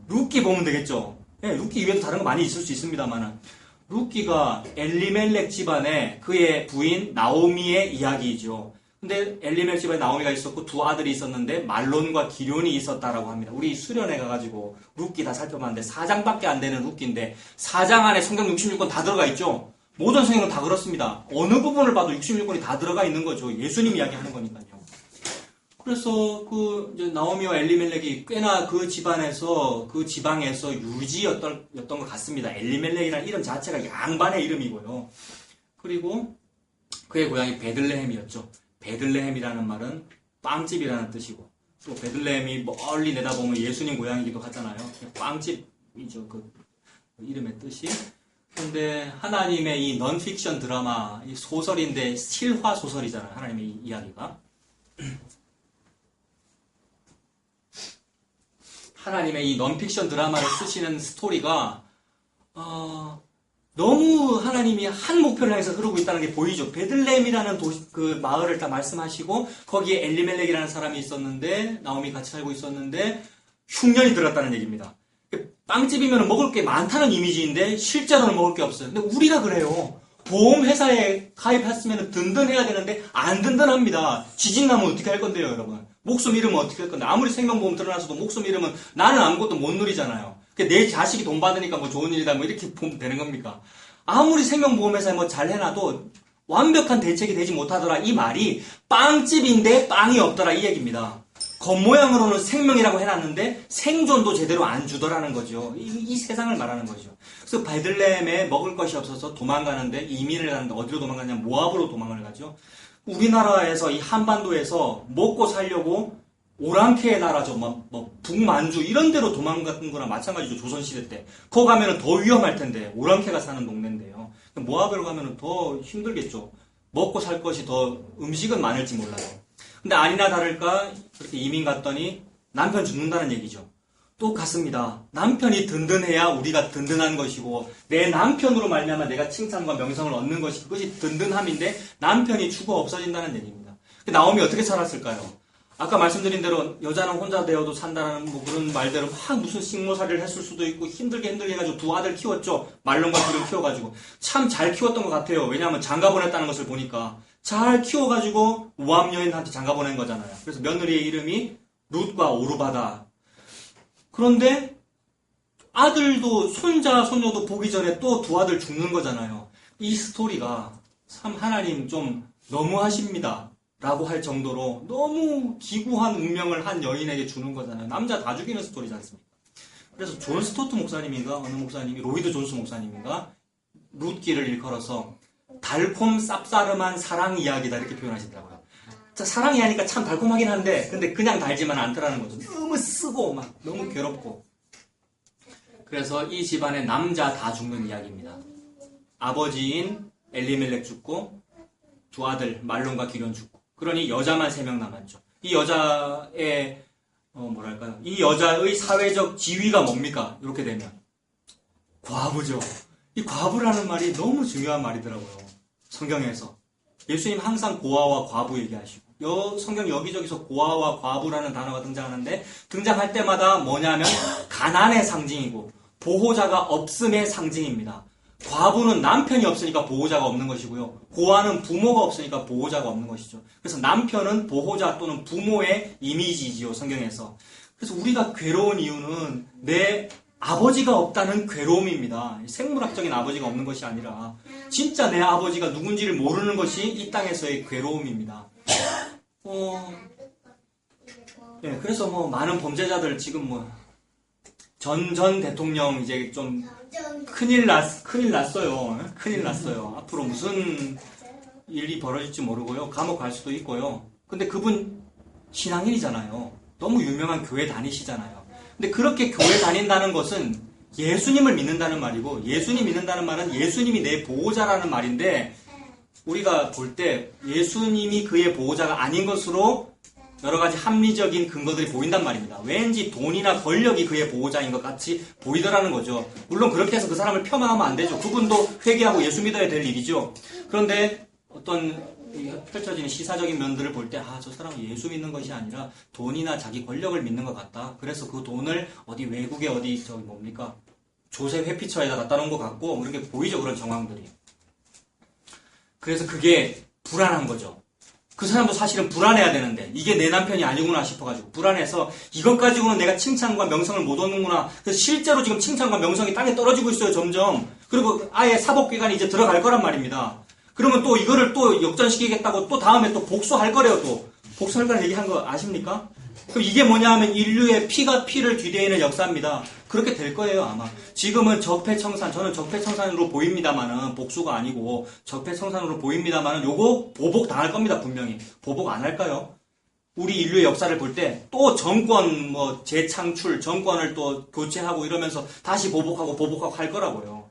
룻기 보면 되겠죠. 네, 룻기 이외에도 다른 거 많이 있을 수 있습니다만 룻기가 엘리멜렉 집안의 그의 부인 나오미의 이야기이죠. 근데 엘리멜렉 집안에 나오미가 있었고 두 아들이 있었는데 말론과 기럯이 있었다라고 합니다. 우리 수련회 가가지고 룻기 다 살펴봤는데 4장밖에 안 되는 룻기인데 4장 안에 성경 66권 다 들어가 있죠. 모든 성경은 다 그렇습니다. 어느 부분을 봐도 66권이 다 들어가 있는 거죠. 예수님 이야기하는 거니까요. 그래서 이제 나오미와 엘리멜렉이 꽤나 그 집안에서 그 지방에서 유지였던 것 같습니다. 엘리멜렉이라는 이름 자체가 양반의 이름이고요. 그리고 그의 고향이 베들레헴이었죠. 베들레헴이라는 말은 빵집이라는 뜻이고 또 베들레헴이 멀리 내다보면 예수님 고향이기도 하잖아요. 빵집이죠. 그 이름의 뜻이. 근데 하나님의 이 넌픽션 드라마, 이 소설인데 실화 소설이잖아요. 하나님의 이야기가. 하나님의 이 넌픽션 드라마를 쓰시는 스토리가 너무 하나님이 한 목표를 향해서 흐르고 있다는 게 보이죠. 베들레헴이라는 그 마을을 다 말씀하시고 거기에 엘리멜렉이라는 사람이 있었는데 나오미 같이 살고 있었는데 흉년이 들었다는 얘기입니다. 빵집이면 먹을 게 많다는 이미지인데 실제로는 먹을 게 없어요. 근데 우리가 그래요. 보험회사에 가입했으면 든든해야 되는데 안 든든합니다. 지진 나면 어떻게 할 건데요, 여러분? 목숨 잃으면 어떻게 할 건데? 아무리 생명보험 들어나서도 목숨 잃으면 나는 아무것도 못 누리잖아요. 내 자식이 돈 받으니까 뭐 좋은 일이다 뭐 이렇게 보면 되는 겁니까? 아무리 생명보험회사에 뭐 잘 해놔도 완벽한 대책이 되지 못하더라. 이 말이 빵집인데 빵이 없더라 이 얘기입니다. 겉모양으로는 생명이라고 해놨는데 생존도 제대로 안 주더라는 거죠. 이 세상을 말하는 거죠. 그래서 베들레헴에 먹을 것이 없어서 도망가는데 이민을 가는데 어디로 도망가냐면 모압으로 도망을 가죠. 우리나라에서 이 한반도에서 먹고 살려고 오랑캐의 나라죠. 북만주 이런 데로 도망갔던 거랑 마찬가지죠. 조선시대 때. 거기 가면은 더 위험할 텐데 오랑캐가 사는 동네인데요. 모압으로 가면은 더 힘들겠죠. 먹고 살 것이 더 음식은 많을지 몰라요. 근데 아니나 다를까 그렇게 이민 갔더니 남편 죽는다는 얘기죠. 똑같습니다. 남편이 든든해야 우리가 든든한 것이고 내 남편으로 말미암아 내가 칭찬과 명성을 얻는 것이 그것이 든든함인데 남편이 죽어 없어진다는 얘기입니다. 나오미 어떻게 살았을까요? 아까 말씀드린 대로 여자는 혼자 되어도 산다는 뭐 그런 말대로 막 무슨 식모살이를 했을 수도 있고 힘들게 해가지고 두 아들 키웠죠. 말론과 둘을 키워가지고 참 잘 키웠던 것 같아요. 왜냐하면 장가 보냈다는 것을 보니까 잘 키워가지고 모함 여인한테 장가 보낸 거잖아요. 그래서 며느리의 이름이 룻과 오르바다. 그런데 아들도 손자 손녀도 보기 전에 또 두 아들 죽는 거잖아요. 이 스토리가 참 하나님 좀 너무하십니다 라고 할 정도로 너무 기구한 운명을 한 여인에게 주는 거잖아요. 남자 다 죽이는 스토리지 않습니까? 그래서 존 스토트 목사님인가 어느 목사님이 로이드 존스 목사님인가 룻기를 일컬어서 달콤 쌉싸름한 사랑 이야기다 이렇게 표현하시더라고요. 자, 사랑 이야기니까 참 달콤하긴 한데 근데 그냥 달지만 않더라는 거죠. 너무 쓰고 막 너무 괴롭고. 그래서 이 집안의 남자 다 죽는 이야기입니다. 아버지인 엘리멜렉 죽고 두 아들 말론과 기련 죽고 그러니 여자만 3명 남았죠. 이 여자의 뭐랄까요? 이 여자의 사회적 지위가 뭡니까? 이렇게 되면 과부죠. 이 과부라는 말이 너무 중요한 말이더라고요. 성경에서 예수님 항상 고아와 과부 얘기하시고 성경 여기저기서 고아와 과부라는 단어가 등장하는데 등장할 때마다 뭐냐면 가난의 상징이고 보호자가 없음의 상징입니다. 과부는 남편이 없으니까 보호자가 없는 것이고요. 고아는 부모가 없으니까 보호자가 없는 것이죠. 그래서 남편은 보호자 또는 부모의 이미지지요, 성경에서. 그래서 우리가 괴로운 이유는 내 아버지가 없다는 괴로움입니다. 생물학적인 아버지가 없는 것이 아니라 진짜 내 아버지가 누군지를 모르는 것이 이 땅에서의 괴로움입니다. 네, 그래서 뭐 많은 범죄자들 지금 뭐 전 대통령 이제 좀 큰일 났어요. 큰일 났어요. 앞으로 무슨 일이 벌어질지 모르고요. 감옥 갈 수도 있고요. 근데 그분 신앙인이잖아요. 너무 유명한 교회 다니시잖아요. 근데 그렇게 교회 다닌다는 것은 예수님을 믿는다는 말이고 예수님 믿는다는 말은 예수님이 내 보호자라는 말인데 우리가 볼 때 예수님이 그의 보호자가 아닌 것으로 여러 가지 합리적인 근거들이 보인단 말입니다. 왠지 돈이나 권력이 그의 보호자인 것 같이 보이더라는 거죠. 물론 그렇게 해서 그 사람을 폄하하면 안 되죠. 그분도 회개하고 예수 믿어야 될 일이죠. 그런데 어떤 펼쳐지는 시사적인 면들을 볼 때 저 사람은 예수 믿는 것이 아니라 돈이나 자기 권력을 믿는 것 같다. 그래서 그 돈을 어디 외국에 조세 회피처에다 갖다 놓은 것 같고 이렇게 보이죠. 그런 정황들이. 그래서 그게 불안한 거죠. 그 사람도 사실은 불안해야 되는데 이게 내 남편이 아니구나 싶어가지고 불안해서 이것 가지고는 내가 칭찬과 명성을 못 얻는구나. 그래서 실제로 지금 칭찬과 명성이 땅에 떨어지고 있어요. 점점. 그리고 아예 사법기관이 이제 들어갈 거란 말입니다. 그러면 또 이거를 또 역전시키겠다고 또 다음에 또 복수할 거래요. 또 복수할 거라는 얘기한 거 아십니까? 그럼 이게 뭐냐 하면 인류의 피가 피를 뒤대는 역사입니다. 그렇게 될 거예요 아마. 지금은 적폐청산, 저는 적폐청산으로 보입니다만은 복수가 아니고 적폐청산으로 보입니다만은 요거 보복 당할 겁니다. 분명히. 보복 안 할까요? 우리 인류의 역사를 볼 때 또 정권 재창출, 정권을 또 교체하고 이러면서 다시 보복하고 할 거라고요.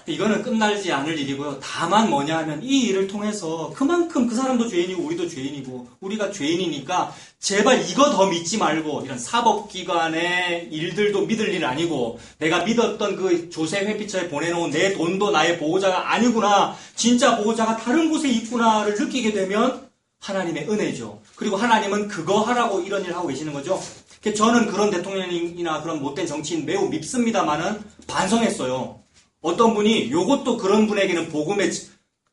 이거는 끝나지 않을 일이고요. 다만 뭐냐 하면 이 일을 통해서 그만큼 그 사람도 죄인이고 우리도 죄인이고 우리가 죄인이니까 제발 이거 더 믿지 말고 이런 사법기관의 일들도 믿을 일 아니고 내가 믿었던 그 조세 회피처에 보내놓은 내 돈도 나의 보호자가 아니구나. 진짜 보호자가 다른 곳에 있구나를 느끼게 되면 하나님의 은혜죠. 그리고 하나님은 그거 하라고 이런 일을 하고 계시는 거죠. 저는 그런 대통령이나 그런 못된 정치인 매우 밉습니다만은 반성했어요. 어떤 분이 요것도 그런 분에게는 복음의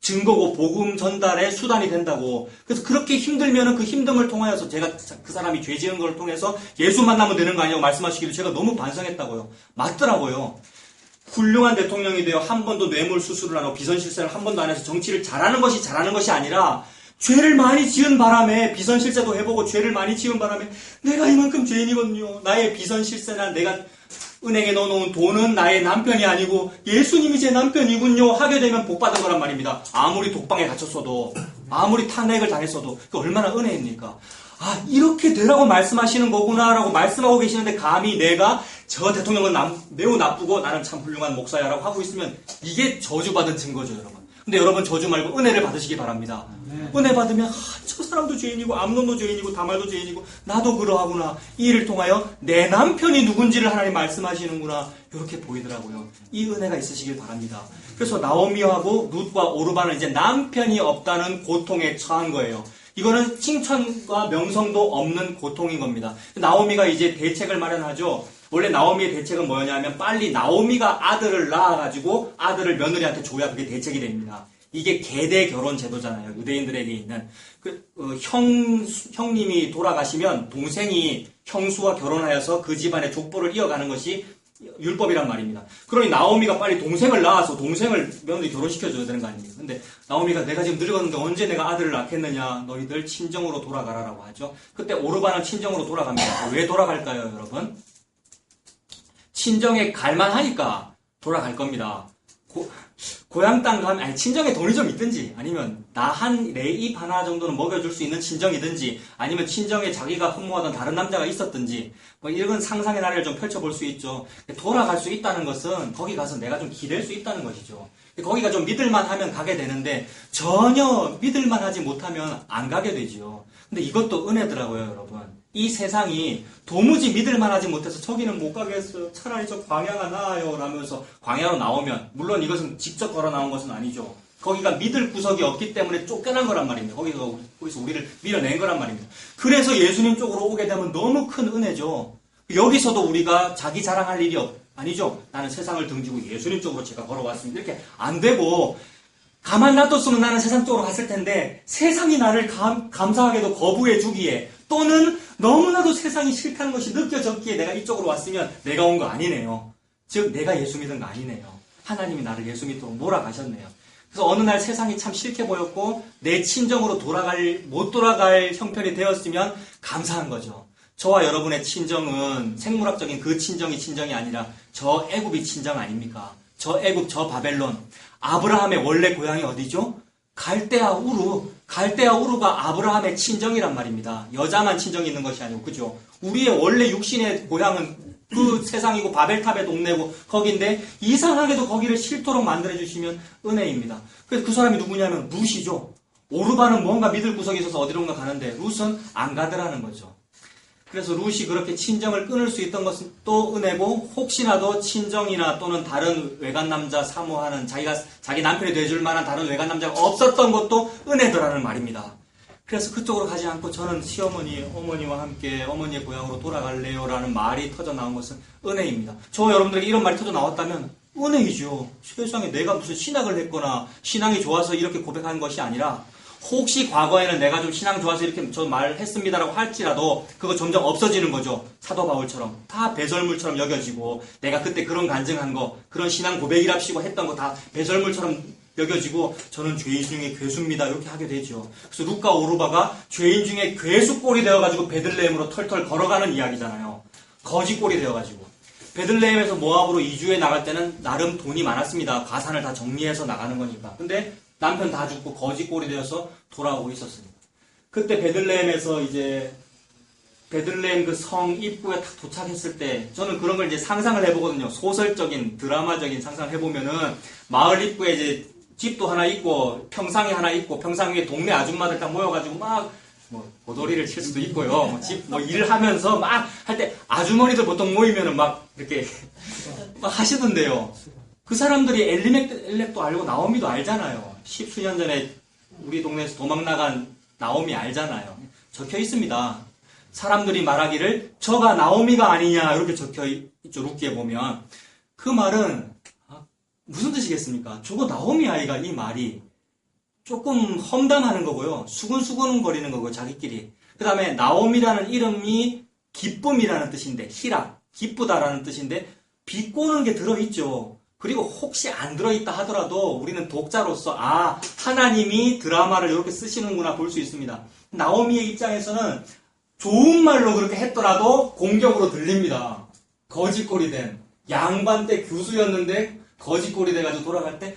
증거고 복음 전달의 수단이 된다고. 그래서 그렇게 힘들면은 그 힘듦을 통하여서 제가 그 사람이 죄 지은 걸 통해서 예수 만나면 되는 거 아니냐고 말씀하시기를 제가 너무 반성했다고요. 맞더라고요. 훌륭한 대통령이 되어 한 번도 뇌물 수수를 안 하고 비선 실세를 한 번도 안 해서 정치를 잘하는 것이 아니라 죄를 많이 지은 바람에 비선 실세도 해보고 죄를 많이 지은 바람에 내가 이만큼 죄인이거든요. 나의 비선 실세나 내가 은행에 넣어놓은 돈은 나의 남편이 아니고 예수님이 제 남편이군요 하게 되면 복받은 거란 말입니다. 아무리 독방에 갇혔어도 아무리 탄핵을 당했어도 그 얼마나 은혜입니까? 이렇게 되라고 말씀하시는 거구나라고 말씀하고 계시는데 감히 내가 저 대통령은 매우 나쁘고 나는 참 훌륭한 목사야라고 하고 있으면 이게 저주받은 증거죠 여러분. 근데 여러분 저주 말고 은혜를 받으시기 바랍니다. 은혜 받으면 저 사람도 죄인이고 암논도 죄인이고 다말도 죄인이고 나도 그러하구나. 이 일을 통하여 내 남편이 누군지를 하나님 말씀하시는구나. 이렇게 보이더라고요. 이 은혜가 있으시길 바랍니다. 그래서 나오미하고 룻과 오르바는 이제 남편이 없다는 고통에 처한 거예요. 이거는 칭찬과 명성도 없는 고통인 겁니다. 나오미가 이제 대책을 마련하죠. 원래 나오미의 대책은 뭐냐면 빨리 나오미가 아들을 낳아가지고 아들을 며느리한테 줘야 그게 대책이 됩니다. 이게 계대 결혼 제도잖아요. 유대인들에게 있는. 형님이 돌아가시면 동생이 형수와 결혼하여서 그 집안의 족보를 이어가는 것이 율법이란 말입니다. 그러니 나오미가 빨리 동생을 낳아서 동생을 며느리 결혼시켜줘야 되는 거 아닙니까? 근데 나오미가 내가 지금 늙었는데 언제 내가 아들을 낳겠느냐? 너희들 친정으로 돌아가라라고 하죠. 그때 오르바는 친정으로 돌아갑니다. 왜 돌아갈까요, 여러분? 친정에 갈만하니까 돌아갈 겁니다. 고향 땅 가면, 아니, 친정에 돈이 좀 있든지, 아니면 나 내 입 하나 정도는 먹여줄 수 있는 친정이든지, 아니면 친정에 자기가 흠모하던 다른 남자가 있었든지, 뭐 이런 상상의 나래를 좀 펼쳐볼 수 있죠. 돌아갈 수 있다는 것은 거기 가서 내가 좀 기댈 수 있다는 것이죠. 거기가 좀 믿을만 하면 가게 되는데, 전혀 믿을만 하지 못하면 안 가게 되지요. 근데 이것도 은혜더라고요, 여러분. 이 세상이 도무지 믿을만 하지 못해서 저기는 못 가겠어요. 차라리 저 광야가 나아요. 라면서 광야로 나오면, 물론 이것은 직접 걸어 나온 것은 아니죠. 거기가 믿을 구석이 없기 때문에 쫓겨난 거란 말입니다. 거기서 우리를 밀어낸 거란 말입니다. 그래서 예수님 쪽으로 오게 되면 너무 큰 은혜죠. 여기서도 우리가 자기 자랑할 일이 아니죠. 나는 세상을 등지고 예수님 쪽으로 제가 걸어왔습니다. 이렇게 안 되고, 가만 놔뒀으면 나는 세상 쪽으로 갔을 텐데 세상이 나를 감사하게도 거부해 주기에 또는 너무나도 세상이 싫다는 것이 느껴졌기에 내가 이쪽으로 왔으면 내가 온 거 아니네요. 즉 내가 예수 믿은 거 아니네요. 하나님이 나를 예수 믿도록 몰아가셨네요. 그래서 어느 날 세상이 참 싫게 보였고 내 친정으로 못 돌아갈 형편이 되었으면 감사한 거죠. 저와 여러분의 친정은 생물학적인 그 친정이 아니라 저 애굽이 친정 아닙니까? 저 애굽, 저 바벨론. 아브라함의 원래 고향이 어디죠? 갈대아 우르가 아브라함의 친정이란 말입니다. 여자만 친정이 있는 것이 아니고, 그죠? 우리의 원래 육신의 고향은 그 세상이고 바벨탑의 동네고 거긴데 이상하게도 거기를 싫도록 만들어주시면 은혜입니다. 그래서 그 사람이 누구냐면 룻이죠. 오르바는 뭔가 믿을 구석이 있어서 어디론가 가는데 룻은 안 가더라는 거죠. 그래서 룻이 그렇게 친정을 끊을 수 있던 것은 또 은혜고 혹시나도 친정이나 또는 다른 외간 남자 사모하는 자기 남편이 돼줄 만한 다른 외간 남자가 없었던 것도 은혜더라는 말입니다. 그래서 그쪽으로 가지 않고 저는 시어머니, 어머니와 함께 어머니의 고향으로 돌아갈래요 라는 말이 터져 나온 것은 은혜입니다. 저 여러분들에게 이런 말이 터져 나왔다면 은혜이죠. 세상에 내가 무슨 신학을 했거나 신앙이 좋아서 이렇게 고백한 것이 아니라 혹시 과거에는 내가 좀 신앙 좋아서 이렇게 저 말했습니다라고 할지라도 그거 점점 없어지는 거죠. 사도 바울처럼 다 배설물처럼 여겨지고 내가 그때 그런 간증한 거 그런 신앙 고백이랍시고 했던 거 다 배설물처럼 여겨지고 저는 죄인 중에 괴수입니다 이렇게 하게 되죠. 그래서 룻과 오르바가 죄인 중에 괴수꼴이 되어가지고 베들레헴으로 털털 걸어가는 이야기잖아요. 거지꼴이 되어가지고 베들레헴에서 모압으로 이주해 나갈 때는 나름 돈이 많았습니다. 가산을 다 정리해서 나가는 거니까. 근데 남편 다 죽고 거지꼴이 되어서 돌아오고 있었습니다. 그때 베들레헴에서 이제 베들레헴 그 성 입구에 딱 도착했을 때 저는 그런 걸 이제 상상을 해보거든요. 소설적인 드라마적인 상상을 해보면은 마을 입구에 이제 집도 하나 있고 평상이 하나 있고 평상 위에 동네 아줌마들 딱 모여가지고 막 뭐 고도리를 칠 수도 있고요. 일을 하면서 막 할 때 아주머니들 보통 모이면은 막 이렇게 막 하시던데요. 그 사람들이 엘렉도 알고 나오미도 알잖아요. 10수년 전에 우리 동네에서 도망 나간 나오미 알잖아요. 적혀 있습니다. 사람들이 말하기를 저가 나오미가 아니냐 이렇게 적혀 있죠. 룻기에 보면 그 말은 무슨 뜻이겠습니까? 저거 나오미 아이가 이 말이 조금 험담하는 거고요. 수근수근 거리는 거고요. 자기끼리. 그 다음에 나오미라는 이름이 기쁨이라는 뜻인데 희락, 기쁘다라는 뜻인데 비꼬는 게 들어있죠. 그리고 혹시 안 들어있다 하더라도 우리는 독자로서 하나님이 드라마를 이렇게 쓰시는구나 볼 수 있습니다. 나오미의 입장에서는 좋은 말로 그렇게 했더라도 공격으로 들립니다. 거지꼴이 된 양반 때 교수였는데 거지꼴이 돼가지고 돌아갈 때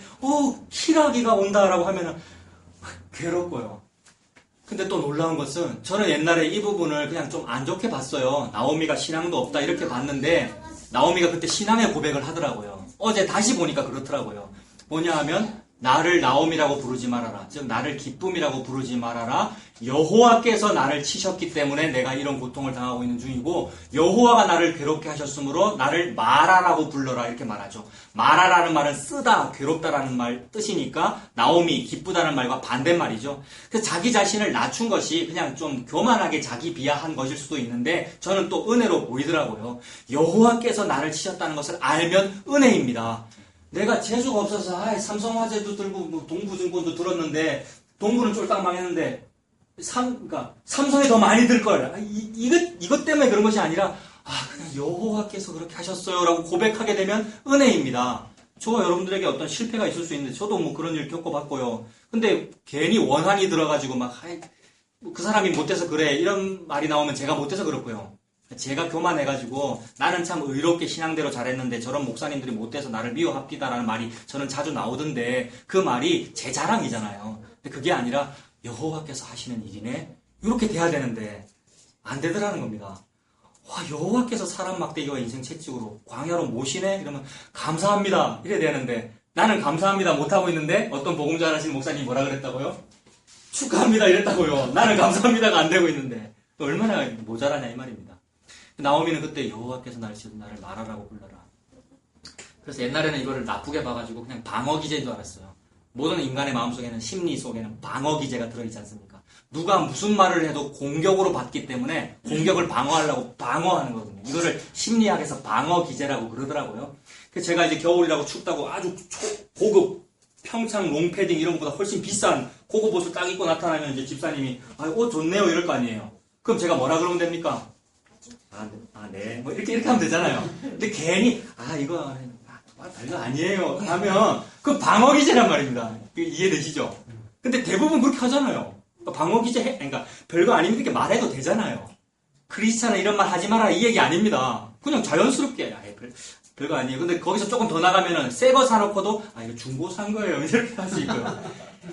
희락이가 온다라고 하면은 괴롭고요. 근데 또 놀라운 것은 저는 옛날에 이 부분을 그냥 좀 안 좋게 봤어요. 나오미가 신앙도 없다 이렇게 봤는데 나오미가 그때 신앙의 고백을 하더라고요. 어제 다시 보니까 그렇더라고요. 뭐냐 하면 나를 나옴이라고 부르지 말아라. 즉 나를 기쁨이라고 부르지 말아라. 여호와께서 나를 치셨기 때문에 내가 이런 고통을 당하고 있는 중이고 여호와가 나를 괴롭게 하셨으므로 나를 마라라고 불러라 이렇게 말하죠. 마라라는 말은 쓰다, 괴롭다라는 말 뜻이니까 나옴이 기쁘다는 말과 반대말이죠. 그래서 자기 자신을 낮춘 것이 그냥 좀 교만하게 자기 비하한 것일 수도 있는데 저는 또 은혜로 보이더라고요. 여호와께서 나를 치셨다는 것을 알면 은혜입니다. 내가 재주가 없어서 삼성화재도 들고 뭐 동부증권도 들었는데 동부는 쫄딱 망했는데 그러니까 삼성이 더 많이 들 걸. 이것 때문에 그런 것이 아니라 그냥 여호와께서 그렇게 하셨어요라고 고백하게 되면 은혜입니다. 저와 여러분들에게 어떤 실패가 있을 수 있는데 저도 뭐 그런 일 겪어봤고요. 근데 괜히 원한이 들어가지고 그 사람이 못돼서 그래 이런 말이 나오면 제가 못돼서 그렇고요. 제가 교만해가지고 나는 참 의롭게 신앙대로 잘했는데 저런 목사님들이 못돼서 나를 미워합디다라는 말이 저는 자주 나오던데 그 말이 제 자랑이잖아요. 근데 그게 아니라 여호와께서 하시는 일이네? 이렇게 돼야 되는데 안 되더라는 겁니다. 여호와께서 사람 막대기와 인생 채찍으로 광야로 모시네? 이러면 감사합니다 이래야 되는데 나는 감사합니다 못하고 있는데 어떤 복음 잘하시는 목사님이 뭐라 그랬다고요? 축하합니다 이랬다고요. 나는 감사합니다가 안 되고 있는데 얼마나 모자라냐 이 말입니다. 나오미는 그때 여호와께서 나를 마라라고 불러라. 그래서 옛날에는 이거를 나쁘게 봐가지고 그냥 방어기제인 줄 알았어요. 모든 인간의 마음속에는 심리 속에는 방어기제가 들어있지 않습니까? 누가 무슨 말을 해도 공격으로 받기 때문에 공격을 방어하려고 방어하는 거거든요. 이거를 심리학에서 방어기제라고 그러더라고요. 그래서 제가 이제 겨울이라고 춥다고 아주 고급 평창 롱패딩 이런 것보다 훨씬 비싼 고급 옷을 딱 입고 나타나면 이제 집사님이 옷 좋네요 이럴 거 아니에요. 그럼 제가 뭐라 그러면 됩니까? 네. 뭐 이렇게 하면 되잖아요. 근데 괜히 이거 별거 아니에요 하면 그 방어기제란 말입니다. 이해되시죠? 근데 대부분 그렇게 하잖아요. 방어기제 그러니까 별거 아니면 이렇게 말해도 되잖아요. 크리스찬은 이런 말 하지 마라 이 얘기 아닙니다. 그냥 자연스럽게 별거 아니에요. 근데 거기서 조금 더 나가면은 새 거 사놓고도 이거 중고 산 거예요 이렇게 할 수 있고요.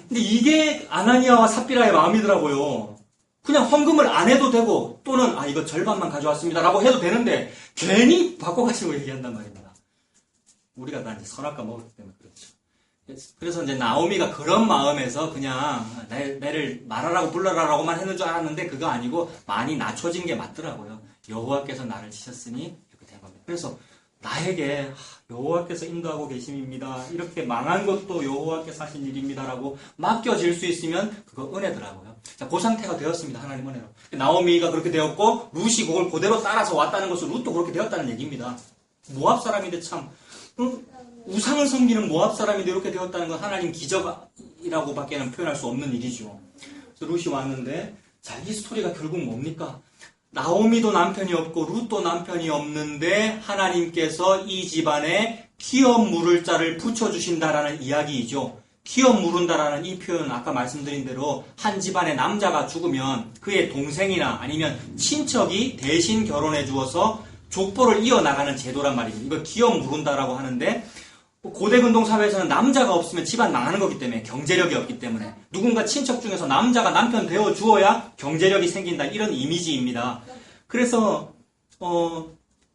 근데 이게 아나니아와 삽비라의 마음이더라고요. 그냥 헌금을 안 해도 되고 또는 이거 절반만 가져왔습니다 라고 해도 되는데 괜히 바꿔가지고 얘기한단 말입니다. 우리가 다 이제 선악과 먹었기 때문에 그렇죠. 그래서 이제 나오미가 그런 마음에서 그냥 내를 말하라고 불러라라고만 했는 줄 알았는데 그거 아니고 많이 낮춰진 게 맞더라고요. 여호와께서 나를 치셨으니 이렇게 된 겁니다. 그래서 나에게 여호와께서 인도하고 계심입니다. 이렇게 망한 것도 여호와께서 하신 일입니다라고 맡겨질 수 있으면 그거 은혜더라고요. 자, 그 상태가 되었습니다. 하나님 은혜로. 나오미가 그렇게 되었고 룻이 그걸 그대로 따라서 왔다는 것은 룻도 그렇게 되었다는 얘기입니다. 모압 사람인데 참 우상을 섬기는 모압 사람인데 이렇게 되었다는 건 하나님 기적이라고밖에는 표현할 수 없는 일이죠. 그래서 룻이 왔는데 자, 이 스토리가 결국 뭡니까? 나오미도 남편이 없고 룻도 남편이 없는데 하나님께서 이 집안에 기업 물을 자를 붙여주신다라는 이야기이죠. 기업 물은다라는 이 표현은 아까 말씀드린 대로 한 집안의 남자가 죽으면 그의 동생이나 아니면 친척이 대신 결혼해 주어서 족보를 이어나가는 제도란 말이죠. 이걸 기업 물은다라고 하는데 고대 근동 사회에서는 남자가 없으면 집안 망하는 거기 때문에 경제력이 없기 때문에 누군가 친척 중에서 남자가 남편 되어 주어야 경제력이 생긴다 이런 이미지입니다. 그래서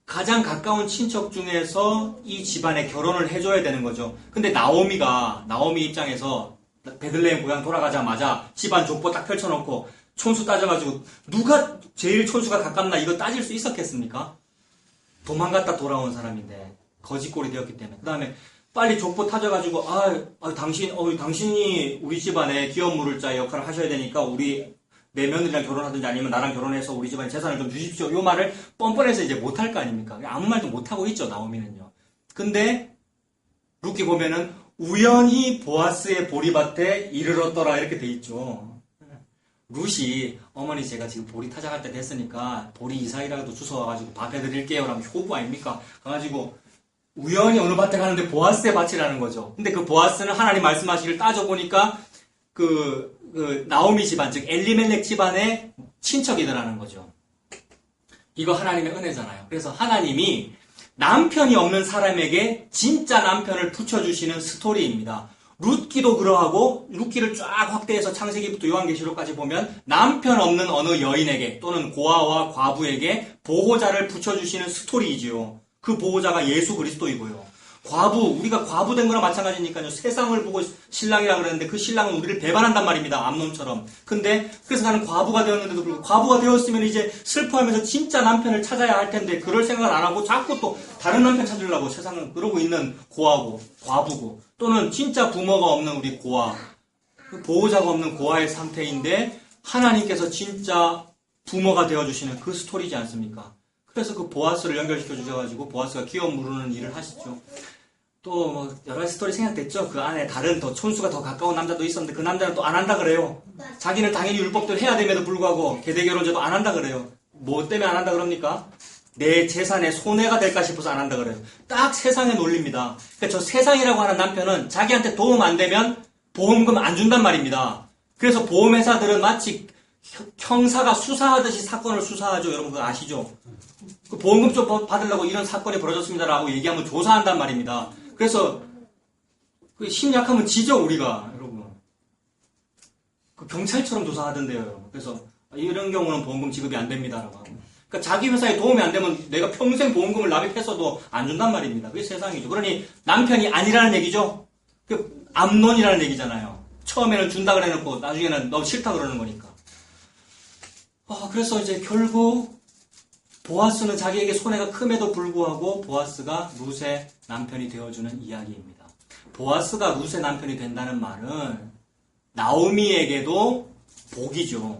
가장 가까운 친척 중에서 이 집안에 결혼을 해줘야 되는 거죠. 근데 나오미 입장에서 베들레헴 고향 돌아가자마자 집안 족보 딱 펼쳐놓고 촌수 따져가지고 누가 제일 촌수가 가깝나 이거 따질 수 있었겠습니까? 도망갔다 돌아온 사람인데 거짓골이 되었기 때문에 그 다음에 빨리 족보 타져가지고 당신이 우리 집안에 기업 물을 자 역할을 하셔야 되니까 우리 내 며느리랑 결혼하든지 아니면 나랑 결혼해서 우리 집안에 재산을 좀 주십시오. 요 말을 뻔뻔해서 이제 못할 거 아닙니까? 아무 말도 못하고 있죠, 나오미는요. 근데 룻기 보면은 우연히 보아스의 보리밭에 이르렀더라 이렇게 돼 있죠. 룻이 어머니 제가 지금 보리 타작할 때 됐으니까 보리 이삭이라도 주워와가지고 밥 해드릴게요 라면 효부 아닙니까? 가가지고 우연히 어느 밭에 가는데 보아스의 밭이라는 거죠. 근데 그 보아스는 하나님 말씀하시기를 따져보니까 나오미 집안, 즉 엘리멜렉 집안의 친척이더라는 거죠. 이거 하나님의 은혜잖아요. 그래서 하나님이 남편이 없는 사람에게 진짜 남편을 붙여주시는 스토리입니다. 룻기도 그러하고 룻기를 쫙 확대해서 창세기부터 요한계시록까지 보면 남편 없는 어느 여인에게 또는 고아와 과부에게 보호자를 붙여주시는 스토리이지요. 그 보호자가 예수 그리스도이고요. 우리가 과부 된 거랑 마찬가지니까요. 세상을 보고 신랑이라 그랬는데 그 신랑은 우리를 배반한단 말입니다. 암논처럼. 근데 그래서 나는 과부가 되었는데도 불구하고 과부가 되었으면 이제 슬퍼하면서 진짜 남편을 찾아야 할 텐데 그럴 생각을 안 하고 자꾸 또 다른 남편 찾으려고 세상을 그러고 있는 고아고 과부고 또는 진짜 부모가 없는 우리 고아, 보호자가 없는 고아의 상태인데 하나님께서 진짜 부모가 되어주시는 그 스토리지 않습니까? 그래서 그 보아스를 연결시켜 주셔가지고 보아스가 기업 무르는 일을 하시죠. 또 뭐 여러 가지 스토리 생각됐죠. 그 안에 다른 더 촌수가 더 가까운 남자도 있었는데 그 남자는 또 안 한다 그래요. 자기는 당연히 율법대로 해야 됨에도 불구하고 계대결혼제도 안 한다 그래요. 뭐 때문에 안 한다 그럽니까? 내 재산에 손해가 될까 싶어서 안 한다 그래요. 딱 세상의 논리입니다. 그러니까 저 세상이라고 하는 남편은 자기한테 도움 안 되면 보험금 안 준단 말입니다. 그래서 보험회사들은 마치 형사가 수사하듯이 사건을 수사하죠. 여러분 그거 아시죠? 그 보험금 좀 받으려고 이런 사건이 벌어졌습니다라고 얘기하면 조사한단 말입니다. 그래서 힘 약하면 지죠 우리가 여러분. 그 경찰처럼 조사하던데요 여러분. 그래서 이런 경우는 보험금 지급이 안 됩니다라고 하고. 그러니까 자기 회사에 도움이 안 되면 내가 평생 보험금을 납입했어도 안 준단 말입니다. 그게 세상이죠. 그러니 남편이 아니라는 얘기죠. 그 암논이라는 얘기잖아요. 처음에는 준다 그래놓고 나중에는 너 싫다 그러는 거니까. 그래서 이제 결국 보아스는 자기에게 손해가 큼에도 불구하고 보아스가 룻의 남편이 되어주는 이야기입니다. 보아스가 룻의 남편이 된다는 말은 나오미에게도 복이죠.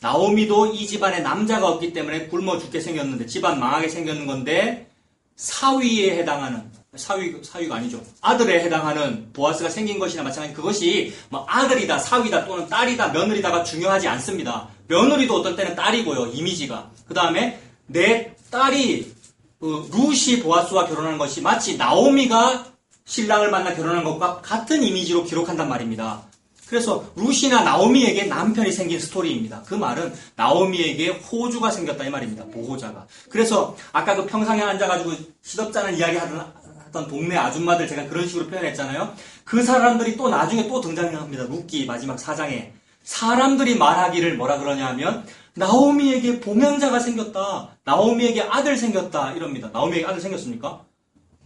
나오미도 이 집안에 남자가 없기 때문에 굶어 죽게 생겼는데 집안 망하게 생겼는 건데 사위에 해당하는 사위가 아니죠. 아들에 해당하는 보아스가 생긴 것이나 마찬가지 그것이 뭐 아들이다, 사위다 또는 딸이다, 며느리다가 중요하지 않습니다. 며느리도 어떤 때는 딸이고요. 이미지가. 그 다음에 내 딸이 룻이 보아스와 결혼한 것이 마치 나오미가 신랑을 만나 결혼한 것과 같은 이미지로 기록한단 말입니다. 그래서 룻이나 나오미에게 남편이 생긴 스토리입니다. 그 말은 나오미에게 호주가 생겼다 이 말입니다. 보호자가. 그래서 아까 그 평상에 앉아가지고 시덥잖은 이야기 하던 동네 아줌마들 제가 그런 식으로 표현했잖아요. 그 사람들이 또 나중에 또 등장합니다. 룻기 마지막 4장에. 사람들이 말하기를 뭐라 그러냐 하면 나오미에게 봉양자가 생겼다. 나오미에게 아들 생겼다. 이럽니다. 나오미에게 아들 생겼습니까?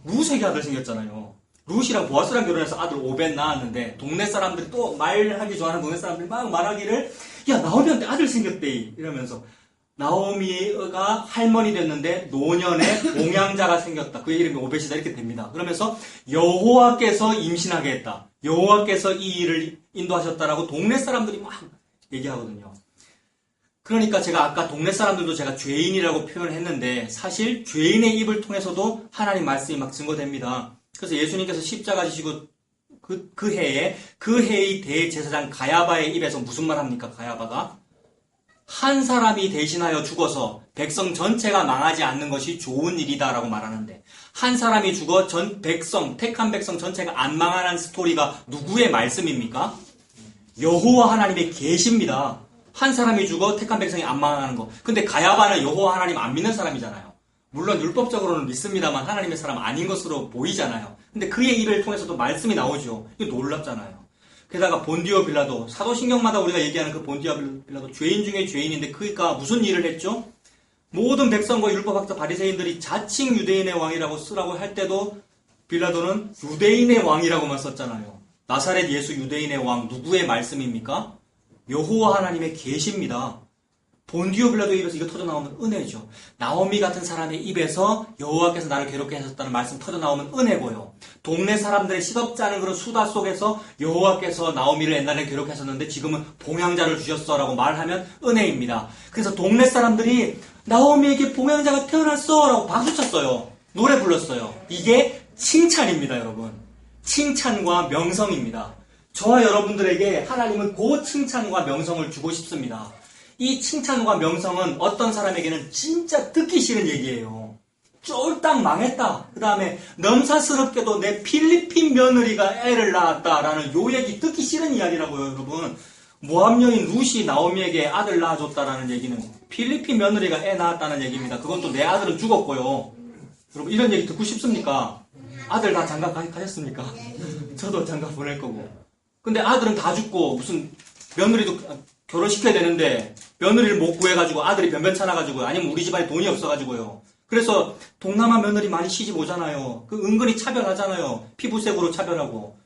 룻에게 아들 생겼잖아요. 룻이랑 보아스랑 결혼해서 아들 오벳 낳았는데 동네 사람들이 또 말하기 좋아하는 동네 사람들이 막 말하기를 야 나오미한테 아들 생겼대 이러면서 나오미가 할머니 됐는데 노년에 봉양자가 생겼다. 그의 이름이 오벳이다 이렇게 됩니다. 그러면서 여호와께서 임신하게 했다. 여호와께서 이 일을 인도하셨다라고 동네 사람들이 막 얘기하거든요. 그러니까 제가 아까 동네 사람들도 제가 죄인이라고 표현했는데 사실 죄인의 입을 통해서도 하나님 말씀이 막 증거됩니다. 그래서 예수님께서 십자가 지시고 그 해의 대제사장 가야바의 입에서 무슨 말 합니까? 가야바가 한 사람이 대신하여 죽어서 백성 전체가 망하지 않는 것이 좋은 일이다라고 말하는데 한 사람이 죽어 택한 백성 전체가 안 망하는 스토리가 누구의 말씀입니까? 여호와 하나님의 계시입니다. 한 사람이 죽어 택한 백성이 안 망하는 거. 근데 가야바는 여호와 하나님 안 믿는 사람이잖아요. 물론 율법적으로는 믿습니다만 하나님의 사람 아닌 것으로 보이잖아요. 근데 그의 입을 통해서도 말씀이 나오죠. 이거 놀랍잖아요. 게다가 본디오 빌라도 사도신경마다 우리가 얘기하는 그 본디오 빌라도 죄인 중에 죄인인데 그가 무슨 일을 했죠? 모든 백성과 율법학자 바리새인들이 자칭 유대인의 왕이라고 쓰라고 할 때도 빌라도는 유대인의 왕이라고만 썼잖아요. 나사렛 예수 유대인의 왕 누구의 말씀입니까? 여호와 하나님의 계시입니다. 본디오 빌라도의 입에서 이거 터져나오면 은혜죠. 나오미 같은 사람의 입에서 여호와께서 나를 괴롭게 하셨다는 말씀 터져나오면 은혜고요. 동네 사람들의 시덥지 않은 그런 수다 속에서 여호와께서 나오미를 옛날에 괴롭게 하셨는데 지금은 봉양자를 주셨어라고 말하면 은혜입니다. 그래서 동네 사람들이 나오미에게 봉양자가 태어났어 라고 박수쳤어요. 노래 불렀어요. 이게 칭찬입니다 여러분. 칭찬과 명성입니다. 저와 여러분들에게 하나님은 그 칭찬과 명성을 주고 싶습니다. 이 칭찬과 명성은 어떤 사람에게는 진짜 듣기 싫은 얘기예요. 쫄딱 망했다. 그 다음에 넘사스럽게도 내 필리핀 며느리가 애를 낳았다라는 요 얘기 듣기 싫은 이야기라고요 여러분. 모압 여인 룻이 나오미에게 아들 낳아줬다라는 얘기는 필리핀 며느리가 애 낳았다는 얘기입니다. 그건 또 내 아들은 죽었고요. 여러분 이런 얘기 듣고 싶습니까? 아들 다 장가 가셨습니까? 저도 장가 보낼 거고. 근데 아들은 다 죽고 무슨 며느리도 결혼시켜야 되는데 며느리를 못 구해가지고 아들이 변변찮아가지고 아니면 우리 집안에 돈이 없어가지고요. 그래서 동남아 며느리 많이 시집 오잖아요. 그 은근히 차별하잖아요. 피부색으로 차별하고.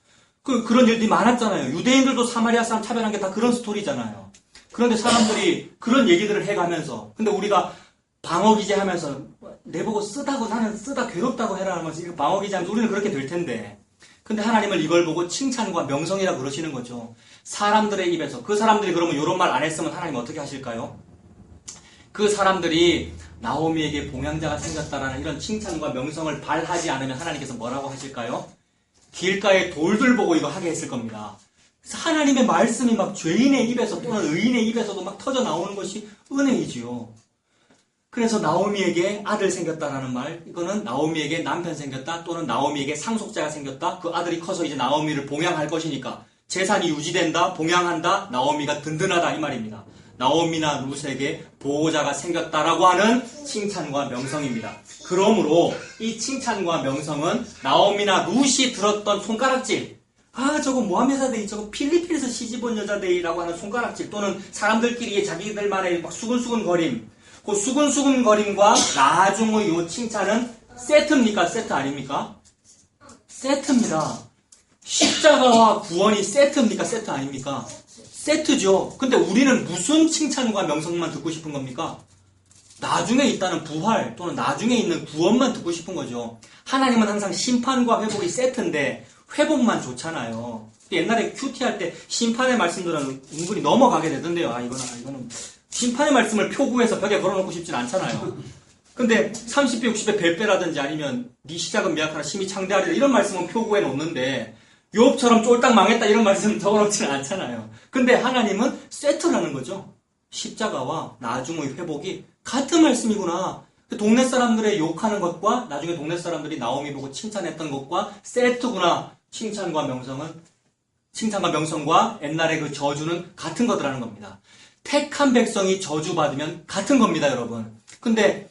그런 일들이 많았잖아요. 유대인들도 사마리아 사람 차별한 게 다 그런 스토리잖아요. 그런데 사람들이 그런 얘기들을 해가면서, 근데 우리가 방어기제 하면서, 내보고 쓰다고, 나는 쓰다 괴롭다고 해라 하면서, 이거 방어기제 하면서 우리는 그렇게 될 텐데. 근데 하나님은 이걸 보고 칭찬과 명성이라 그러시는 거죠. 사람들의 입에서. 그 사람들이 그러면 이런 말 안 했으면 하나님 어떻게 하실까요? 그 사람들이 나오미에게 봉양자가 생겼다라는 이런 칭찬과 명성을 발하지 않으면 하나님께서 뭐라고 하실까요? 길가에 돌들 보고 이거 하게 했을 겁니다. 그래서 하나님의 말씀이 막 죄인의 입에서 또는 의인의 입에서도 막 터져 나오는 것이 은혜이지요. 그래서 나오미에게 아들 생겼다라는 말, 이거는 나오미에게 남편 생겼다 또는 나오미에게 상속자가 생겼다. 그 아들이 커서 이제 나오미를 봉양할 것이니까 재산이 유지된다, 봉양한다, 나오미가 든든하다 이 말입니다. 나오미나 룻에게 보호자가 생겼다라고 하는 칭찬과 명성입니다. 그러므로 이 칭찬과 명성은 나오미나 룻이 들었던 손가락질, 저거 모함 여자데이, 저거 필리핀에서 시집 온 여자데이라고 하는 손가락질, 또는 사람들끼리 자기들만의 막 수근수근거림, 그 수근수근거림과 나중의 이 칭찬은 세트입니까? 세트 아닙니까? 세트입니다. 십자가와 구원이 세트입니까? 세트 아닙니까? 세트죠. 근데 우리는 무슨 칭찬과 명성만 듣고 싶은 겁니까? 나중에 있다는 부활 또는 나중에 있는 구원만 듣고 싶은 거죠. 하나님은 항상 심판과 회복이 세트인데 회복만 좋잖아요. 옛날에 큐티 할 때 심판의 말씀들은 은근히 넘어가게 되던데요. 이거는 심판의 말씀을 표구해서 벽에 걸어놓고 싶진 않잖아요. 근데 30배, 60배 벨배라든지 아니면 네 시작은 미약하나 심히 창대하리라 이런 말씀은 표구에 놓는데 욥처럼 쫄딱 망했다 이런 말씀은 적어놓지는 않잖아요. 근데 하나님은 세트라는 거죠. 십자가와 나중의 회복이 같은 말씀이구나. 동네 사람들의 욕하는 것과 나중에 동네 사람들이 나오미 보고 칭찬했던 것과 세트구나. 칭찬과 명성과 옛날의 그 저주는 같은 거더라는 겁니다. 택한 백성이 저주받으면 같은 겁니다, 여러분. 근데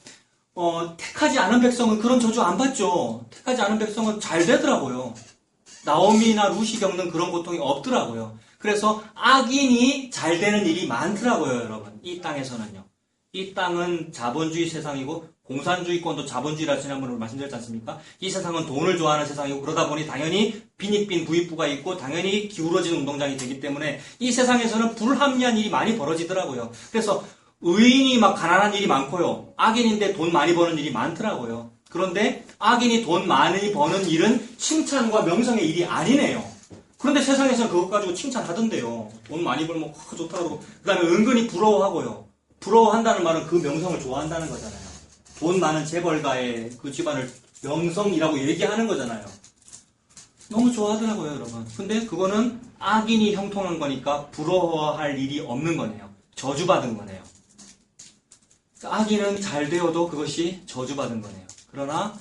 택하지 않은 백성은 그런 저주 안 받죠. 택하지 않은 백성은 잘 되더라고요. 나오미나 룻이 겪는 그런 고통이 없더라고요. 그래서 악인이 잘 되는 일이 많더라고요, 여러분. 이 땅에서는요. 이 땅은 자본주의 세상이고 공산주의권도 자본주의라 지난번에 말씀드렸지 않습니까? 이 세상은 돈을 좋아하는 세상이고 그러다 보니 당연히 빈익빈 부익부가 있고 당연히 기울어진 운동장이 되기 때문에 이 세상에서는 불합리한 일이 많이 벌어지더라고요. 그래서 의인이 막 가난한 일이 많고요. 악인인데 돈 많이 버는 일이 많더라고요. 그런데 악인이 돈 많이 버는 일은 칭찬과 명성의 일이 아니네요. 그런데 세상에서는 그것 가지고 칭찬하던데요. 돈 많이 벌면 좋다 그러고 그 다음에 은근히 부러워하고요. 부러워한다는 말은 그 명성을 좋아한다는 거잖아요. 돈 많은 재벌가의 그 집안을 명성이라고 얘기하는 거잖아요. 너무 좋아하더라고요, 여러분. 근데 그거는 악인이 형통한 거니까 부러워할 일이 없는 거네요. 저주받은 거네요. 악인은 잘 되어도 그것이 저주받은 거네요. 그러나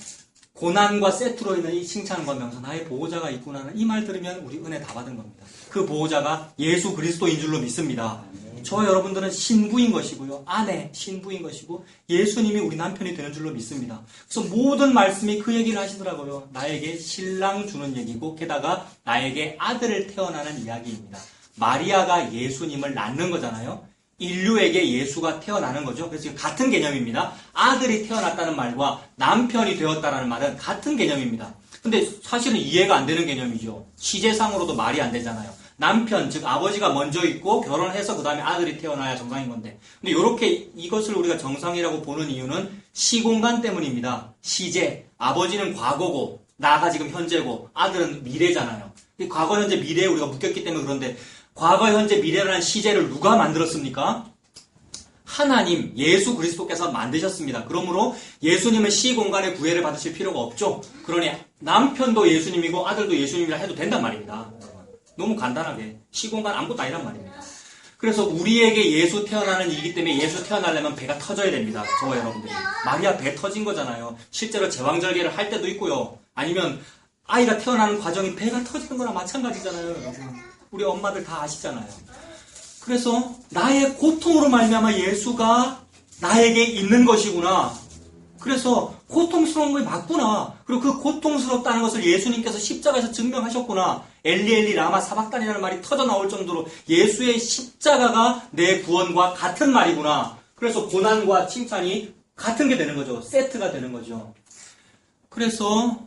고난과 세트로 있는 이 칭찬과 명성, 나의 보호자가 있구나는 이 말 들으면 우리 은혜 다 받은 겁니다. 그 보호자가 예수 그리스도인 줄로 믿습니다. 저와 여러분들은 신부인 것이고요. 아내, 신부인 것이고 예수님이 우리 남편이 되는 줄로 믿습니다. 그래서 모든 말씀이 그 얘기를 하시더라고요. 나에게 신랑 주는 얘기고 게다가 나에게 아들을 태어나는 이야기입니다. 마리아가 예수님을 낳는 거잖아요. 인류에게 예수가 태어나는 거죠. 그래서 같은 개념입니다. 아들이 태어났다는 말과 남편이 되었다는 말은 같은 개념입니다. 근데 사실은 이해가 안 되는 개념이죠. 시제상으로도 말이 안 되잖아요. 남편, 즉 아버지가 먼저 있고 결혼해서 그 다음에 아들이 태어나야 정상인 건데. 근데 이렇게 이것을 우리가 정상이라고 보는 이유는 시공간 때문입니다. 시제, 아버지는 과거고 나가 지금 현재고 아들은 미래잖아요. 과거, 현재, 미래에 우리가 묶였기 때문에 그런데 과거, 현재, 미래라는 시제를 누가 만들었습니까? 하나님, 예수 그리스도께서 만드셨습니다. 그러므로 예수님은 시공간의 구애를 받으실 필요가 없죠. 그러니 남편도 예수님이고 아들도 예수님이라 해도 된단 말입니다. 너무 간단하게. 시공간 아무것도 아니란 말입니다. 그래서 우리에게 예수 태어나는 일이기 때문에 예수 태어나려면 배가 터져야 됩니다. 저와 여러분들이. 마리아 배 터진 거잖아요. 실제로 제왕절개를 할 때도 있고요. 아니면 아이가 태어나는 과정이 배가 터지는 거나 마찬가지잖아요, 여러분. 우리 엄마들 다 아시잖아요. 그래서 나의 고통으로 말미암아 예수가 나에게 있는 것이구나. 그래서 고통스러운 게 맞구나. 그리고 그 고통스럽다는 것을 예수님께서 십자가에서 증명하셨구나. 엘리 라마 사박단이라는 말이 터져 나올 정도로 예수의 십자가가 내 구원과 같은 말이구나. 그래서 고난과 칭찬이 같은 게 되는 거죠. 세트가 되는 거죠. 그래서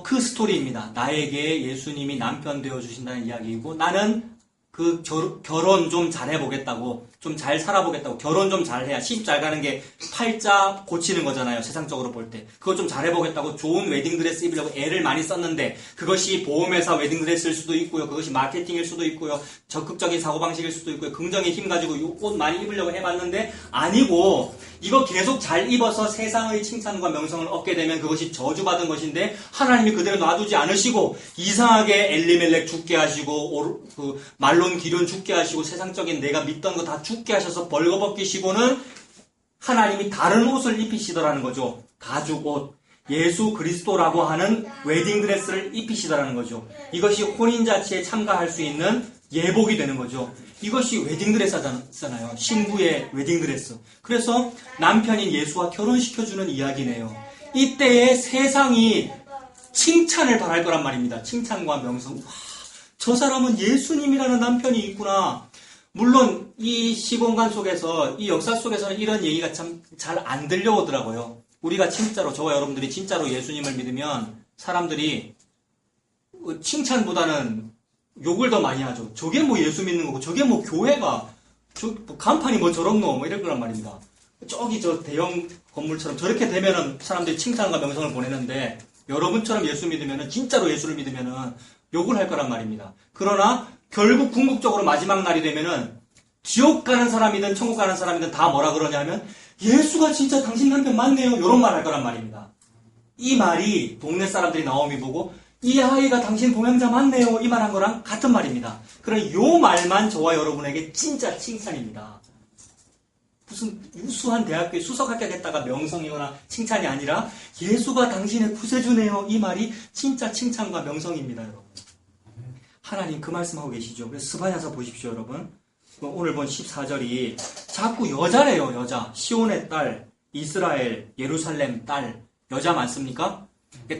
그 스토리입니다. 나에게 예수님이 남편 되어주신다는 이야기이고 나는 그 결혼 좀 잘해보겠다고, 좀 잘 살아보겠다고, 결혼 좀 잘해야 시집 잘 가는 게 팔자 고치는 거잖아요. 세상적으로 볼 때. 그거 좀 잘해보겠다고 좋은 웨딩드레스 입으려고 애를 많이 썼는데 그것이 보험회사 웨딩드레스일 수도 있고요. 그것이 마케팅일 수도 있고요. 적극적인 사고방식일 수도 있고요. 긍정의 힘 가지고 옷 많이 입으려고 해봤는데 아니고 이거 계속 잘 입어서 세상의 칭찬과 명성을 얻게 되면 그것이 저주받은 것인데 하나님이 그대로 놔두지 않으시고 이상하게 엘리멜렉 죽게 하시고 그 말론 기륜 죽게 하시고 세상적인 내가 믿던 거 다 죽게 하셔서 벌거벗기시고는 하나님이 다른 옷을 입히시더라는 거죠. 가죽 옷. 예수 그리스도라고 하는 웨딩드레스를 입히시더라는 거죠. 이것이 혼인잔치에 참가할 수 있는 예복이 되는 거죠. 이것이 웨딩드레스잖아요. 신부의 웨딩드레스. 그래서 남편인 예수와 결혼시켜주는 이야기네요. 이때에 세상이 칭찬을 바랄 거란 말입니다. 칭찬과 명성. 와, 저 사람은 예수님이라는 남편이 있구나. 물론 이 시공간 속에서 이 역사 속에서는 이런 얘기가 참 잘 안 들려오더라고요. 우리가 진짜로 저와 여러분들이 진짜로 예수님을 믿으면 사람들이 칭찬보다는 욕을 더 많이 하죠. 저게 뭐 예수 믿는 거고 저게 뭐 교회가 뭐 간판이 뭐 저런 거 뭐 이럴 거란 말입니다. 저기 저 대형 건물처럼 저렇게 되면은 사람들이 칭찬과 명성을 보내는데 여러분처럼 예수 믿으면은 진짜로 예수를 믿으면은 욕을 할 거란 말입니다. 그러나 결국 궁극적으로 마지막 날이 되면은 지옥 가는 사람이든 천국 가는 사람이든 다 뭐라 그러냐면 예수가 진짜 당신 남편 맞네요. 이런 말 할 거란 말입니다. 이 말이 동네 사람들이 나오미 보고 이 아이가 당신 동행자 맞네요. 이 말 한 거랑 같은 말입니다. 그럼 요 말만 저와 여러분에게 진짜 칭찬입니다. 무슨 유수한 대학교에 수석 합격했다가 명성이거나 칭찬이 아니라 예수가 당신의 구세주네요. 이 말이 진짜 칭찬과 명성입니다, 여러분. 하나님 그 말씀하고 계시죠. 그래서 스바냐서 보십시오, 여러분. 오늘 본 14절이 자꾸 여자래요, 여자. 시온의 딸, 이스라엘, 예루살렘 딸. 여자 많습니까?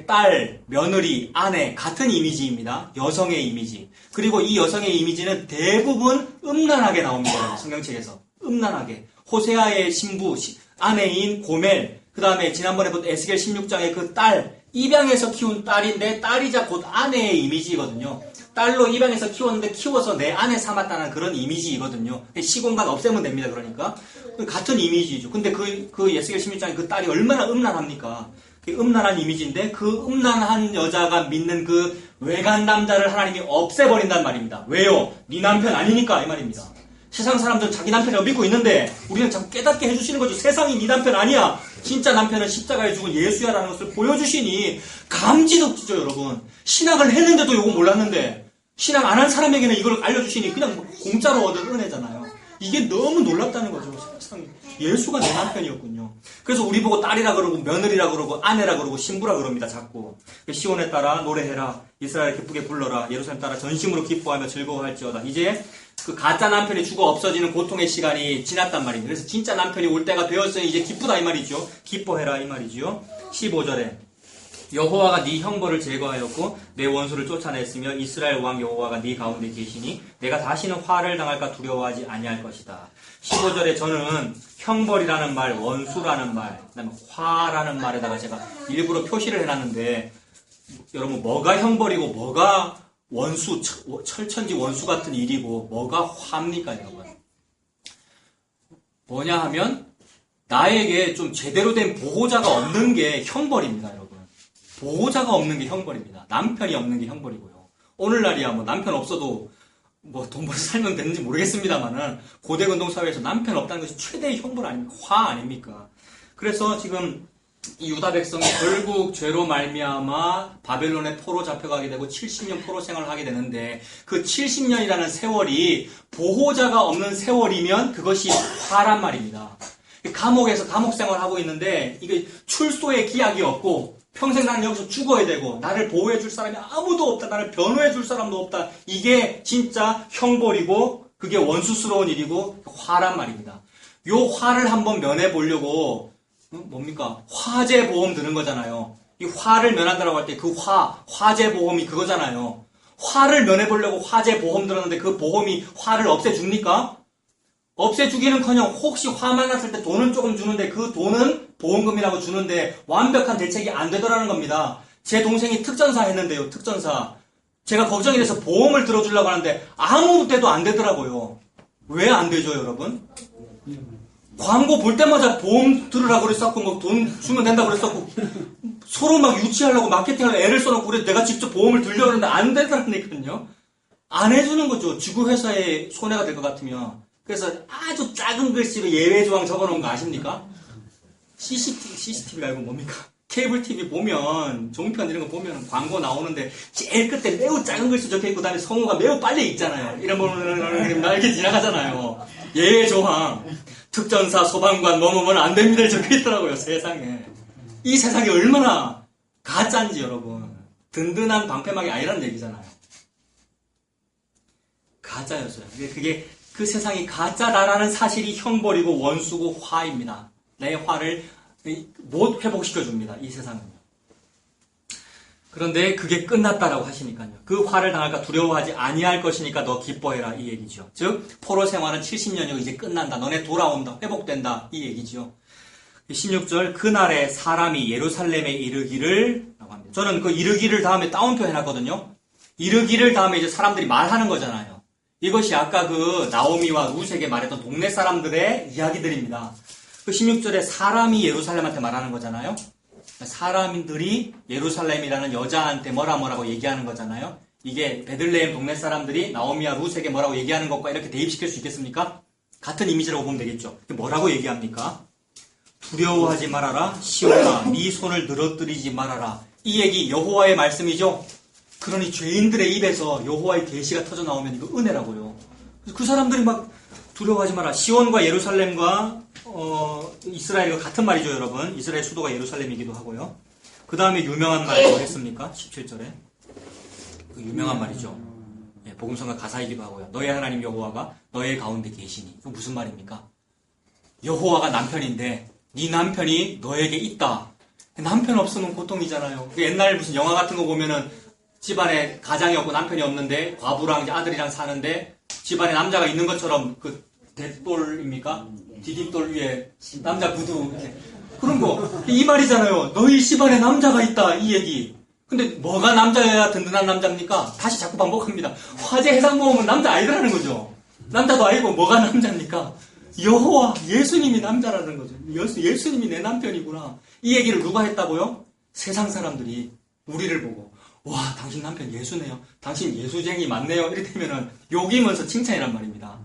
딸, 며느리, 아내 같은 이미지입니다. 여성의 이미지. 그리고 이 여성의 이미지는 대부분 음란하게 나옵니다. 성경책에서. 음란하게. 호세아의 신부, 아내인 고멜. 그 다음에 지난번에 본 에스겔 16장의 그 딸. 입양해서 키운 딸인데 딸이자 곧 아내의 이미지거든요. 딸로 입양해서 키웠는데 키워서 내 아내 삼았다는 그런 이미지이거든요. 시공간 없애면 됩니다. 그러니까. 같은 이미지죠. 근데 그 에스겔 16장의 그 딸이 얼마나 음란합니까? 음란한 이미지인데 그 음란한 여자가 믿는 그 외간 남자를 하나님이 없애버린단 말입니다. 왜요? 네 남편 아니니까 이 말입니다. 세상 사람들은 자기 남편을 믿고 있는데 우리는 자꾸 깨닫게 해주시는 거죠. 세상이 네 남편 아니야. 진짜 남편은 십자가에 죽은 예수야라는 것을 보여주시니 감지덕지죠, 여러분. 신학을 했는데도 이거 몰랐는데 신학 안 한 사람에게는 이걸 알려주시니 그냥 공짜로 얻은 은혜잖아요. 이게 너무 놀랍다는 거죠. 세상에. 예수가 내 남편이었군요. 그래서 우리 보고 딸이라 그러고 며느리라 그러고 아내라 그러고 신부라 그럽니다. 자꾸. 시온에 따라 노래해라. 이스라엘 기쁘게 불러라. 예루살렘 따라 전심으로 기뻐하며 즐거워할지어다. 이제 그 가짜 남편이 죽어 없어지는 고통의 시간이 지났단 말입니다. 그래서 진짜 남편이 올 때가 되었으니 이제 기쁘다 이 말이죠. 기뻐해라 이 말이죠. 15절에 여호와가 네 형벌을 제거하였고 내 원수를 쫓아냈으며 이스라엘 왕 여호와가 네 가운데 계시니 내가 다시는 화를 당할까 두려워하지 아니할 것이다. 15절에 저는 형벌이라는 말, 원수라는 말, 그다음에 화라는 말에다가 제가 일부러 표시를 해놨는데 여러분 뭐가 형벌이고 뭐가 원수, 철천지 원수 같은 일이고 뭐가 화입니까 여러분? 뭐냐 하면 나에게 좀 제대로 된 보호자가 없는 게 형벌입니다 여러분. 보호자가 없는 게 형벌입니다. 남편이 없는 게 형벌이고요. 오늘날이야 뭐 남편 없어도 뭐 돈 벌어서 살면 되는지 모르겠습니다만은 고대 근동 사회에서 남편 없다는 것이 최대의 형벌 아닙니까? 화 아닙니까? 그래서 지금 이 유다 백성이 결국 죄로 말미암아 바벨론의 포로 잡혀가게 되고 70년 포로 생활을 하게 되는데 그 70년이라는 세월이 보호자가 없는 세월이면 그것이 화란 말입니다. 감옥에서 감옥 생활을 하고 있는데 이게 출소의 기약이 없고 평생 나는 여기서 죽어야 되고 나를 보호해 줄 사람이 아무도 없다. 나를 변호해 줄 사람도 없다. 이게 진짜 형벌이고 그게 원수스러운 일이고 화란 말입니다. 요 화를 한번 면해 보려고 뭡니까? 화재보험 드는 거잖아요. 이 화를 면한다라고 할 때 그 화재보험이 그거잖아요. 화를 면해 보려고 화재보험 들었는데 그 보험이 화를 없애줍니까? 없애주기는커녕 혹시 화만 났을 때 돈은 조금 주는데 그 돈은 보험금이라고 주는데 완벽한 대책이 안 되더라는 겁니다. 제 동생이 특전사 했는데요. 특전사. 제가 걱정이 돼서 보험을 들어주려고 하는데 아무 때도 안 되더라고요. 왜 안 되죠, 여러분? 광고 볼 때마다 보험 들으라고 그랬었고 뭐 돈 주면 된다고 그랬었고 서로 막 유치하려고 마케팅하려고 애를 써놓고 그래 내가 직접 보험을 들려고 그러는데 안 되더라니까요. 안 해주는 거죠. 지구회사에 손해가 될 것 같으면. 그래서 아주 작은 글씨로 예외 조항 적어놓은 거 아십니까? CCTV가 아니고 뭡니까? 케이블 TV 보면 종편 이런 거 보면 광고 나오는데 제일 끝에 매우 작은 글씨 적혀있고 그다음에 성우가 매우 빨리 읽잖아요. 이런 거는 이렇게 지나가잖아요. 예외 조항 특전사 소방관 뭐뭐뭐는 안 됩니다 적혀있더라고요. 세상에. 이 세상이 얼마나 가짜인지 여러분. 든든한 방패막이 아니라는 얘기잖아요. 가짜였어요. 그게 그 세상이 가짜다라는 사실이 형벌이고 원수고 화입니다. 내 화를 못 회복시켜줍니다. 이 세상은요. 그런데 그게 끝났다라고 하시니까요. 그 화를 당할까 두려워하지 아니할 것이니까 너 기뻐해라 이 얘기죠. 즉 포로 생활은 70년이고 이제 끝난다. 너네 돌아온다. 회복된다. 이 얘기죠. 16절 그날에 사람이 예루살렘에 이르기를 라고 합니다. 저는 그 이르기를 다음에 따옴표 해놨거든요. 이르기를 다음에 이제 사람들이 말하는 거잖아요. 이것이 아까 그 나오미와 룻에게 말했던 동네 사람들의 이야기들입니다. 그 16절에 사람이 예루살렘한테 말하는 거잖아요. 사람들이 예루살렘이라는 여자한테 뭐라고 얘기하는 거잖아요. 이게 베들레헴 동네 사람들이 나오미와 룻에게 뭐라고 얘기하는 것과 이렇게 대입시킬 수 있겠습니까? 같은 이미지라고 보면 되겠죠. 뭐라고 얘기합니까? 두려워하지 말아라. 시온아 네 손을 늘어뜨리지 말아라. 이 얘기 여호와의 말씀이죠. 그러니 죄인들의 입에서 여호와의 계시가 터져 나오면 이거 은혜라고요. 그래서 그 사람들이 막 두려워하지 마라. 시온과 예루살렘과 이스라엘과 같은 말이죠, 여러분. 이스라엘 수도가 예루살렘이기도 하고요. 그 다음에 유명한 말이 뭐 했습니까? 17절에. 그 유명한 말이죠. 예, 복음성가 가사이기도 하고요. 너의 하나님 여호와가 너의 가운데 계시니. 이거 무슨 말입니까? 여호와가 남편인데 네 남편이 너에게 있다. 남편 없으면 고통이잖아요. 옛날 무슨 영화 같은 거 보면은 집안에 가장이 없고 남편이 없는데 과부랑 이제 아들이랑 사는데 집안에 남자가 있는 것처럼 그 대돌입니까? 디딤돌 위에 남자 구두 그런 거. 이 말이잖아요. 너희 집안에 남자가 있다 이 얘기. 근데 뭐가 남자여야 든든한 남자입니까? 다시 자꾸 반복합니다. 화재 해상 모험은 남자 아니라는 거죠. 남자도 아니고 뭐가 남자입니까? 여호와 예수님이 남자라는 거죠. 예수님이 내 남편이구나. 이 얘기를 누가 했다고요? 세상 사람들이 우리를 보고 와 당신 남편 예수네요. 당신 예수쟁이 맞네요. 이렇게 되면은 욕이면서 칭찬이란 말입니다.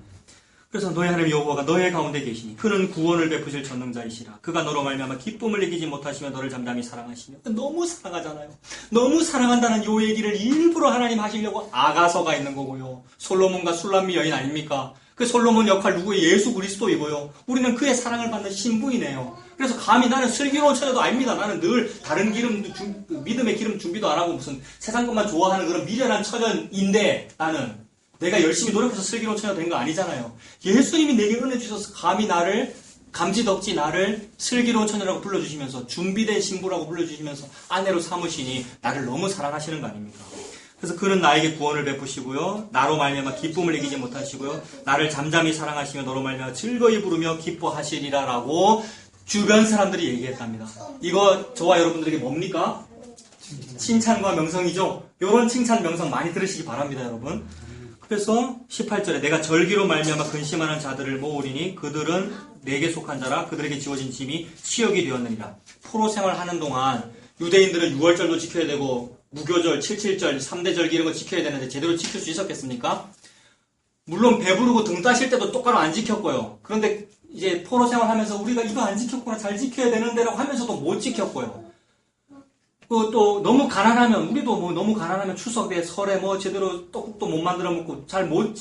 그래서 너의 하나님 여호와가 너의 가운데 계시니 그는 구원을 베푸실 전능자이시라. 그가 너로 말미암아 기쁨을 이기지 못하시며 너를 잠잠히 사랑하시며. 너무 사랑하잖아요. 너무 사랑한다는 요 얘기를 일부러 하나님 하시려고 아가서가 있는 거고요. 솔로몬과 술람미 여인 아닙니까? 그 솔로몬 역할 누구의 예수 그리스도이고요. 우리는 그의 사랑을 받는 신부이네요. 그래서 감히 나는 슬기로운 처녀도 아닙니다. 나는 늘 다른 믿음의 기름 준비도 안 하고 무슨 세상 것만 좋아하는 그런 미련한 처녀인데 나는 내가 열심히 노력해서 슬기로운 처녀 된 거 아니잖아요. 예수님이 내게 은혜 주셔서 감히 나를 감지덕지 나를 슬기로운 처녀라고 불러주시면서 준비된 신부라고 불러주시면서 아내로 삼으시니 나를 너무 사랑하시는 거 아닙니까? 그래서 그는 나에게 구원을 베푸시고요. 나로 말미암아 기쁨을 이기지 못하시고요. 나를 잠잠히 사랑하시며 너로 말미암아 즐거이 부르며 기뻐하시리라라고 주변 사람들이 얘기했답니다. 이거 저와 여러분들에게 뭡니까? 칭찬과 명성이죠. 이런 칭찬 명성 많이 들으시기 바랍니다, 여러분. 그래서 18절에 내가 절기로 말미암아 근심하는 자들을 모으리니 그들은 내게 속한 자라 그들에게 지워진 짐이 치욕이 되었느니라. 포로 생활하는 동안 유대인들은 6월절도 지켜야 되고 무교절, 77절, 3대 절기 이런 거 지켜야 되는데 제대로 지킬 수 있었겠습니까? 물론 배부르고 등 따실 때도 똑바로 안 지켰고요. 그런데 이제 포로 생활하면서 우리가 이거 안 지켰구나 잘 지켜야 되는데라고 하면서도 못 지켰고요. 또 너무 가난하면 우리도 뭐 너무 가난하면 추석에 설에 뭐 제대로 떡국도 못 만들어 먹고 잘 못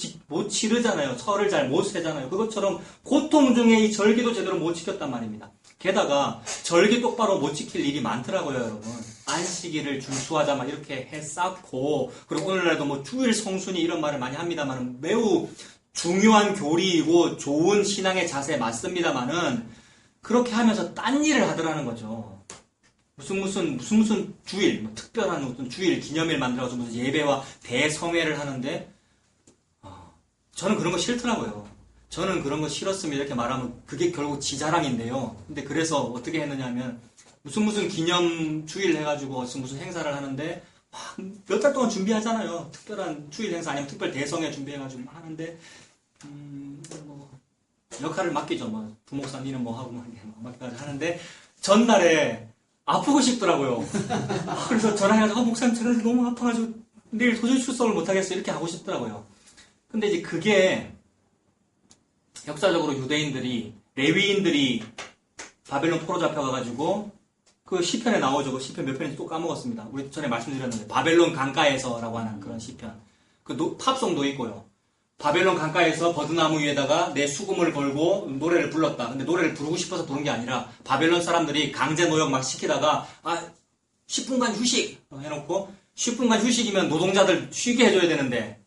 치르잖아요. 설을 잘 못 세잖아요. 그것처럼 고통 중에 이 절기도 제대로 못 지켰단 말입니다. 게다가 절기 똑바로 못 지킬 일이 많더라고요, 여러분. 안식일을 준수하자 막 이렇게 해쌓고 그리고 오늘날도 뭐 주일 성순이 이런 말을 많이 합니다만 매우 중요한 교리이고 좋은 신앙의 자세 맞습니다만은 그렇게 하면서 딴 일을 하더라는 거죠. 무슨 주일, 뭐 특별한 어떤 주일, 기념일 만들어서 무슨 예배와 대성회를 하는데, 저는 그런 거 싫더라고요. 저는 그런 거 싫었으면 이렇게 말하면 그게 결국 지 자랑인데요. 근데 그래서 어떻게 했느냐 하면 무슨 기념 주일 해가지고 무슨 행사를 하는데 몇 달 동안 준비하잖아요. 특별한 주일 행사 아니면 특별 대성회 준비해가지고 하는데 뭐 역할을 맡기죠. 뭐 부목사 니는 뭐 하고 맡기까지 하는데 전날에 아프고 싶더라고요. 그래서 전화해가지고 목사님 제가 너무 아파가지고 내일 도저히 출석을 못하겠어요. 이렇게 하고 싶더라고요. 근데 이제 그게 역사적으로 유대인들이 레위인들이 바벨론 포로 잡혀가가지고 그 시편에 나오죠. 그 시편 몇 편인지 또 까먹었습니다. 우리 전에 말씀드렸는데 바벨론 강가에서라고 하는 그런 시편. 그 팝송도 있고요. 바벨론 강가에서 버드나무 위에다가 내 수금을 걸고 노래를 불렀다. 근데 노래를 부르고 싶어서 부른 게 아니라 바벨론 사람들이 강제 노역 막 시키다가 10분간 휴식 해놓고 10분간 휴식이면 노동자들 쉬게 해줘야 되는데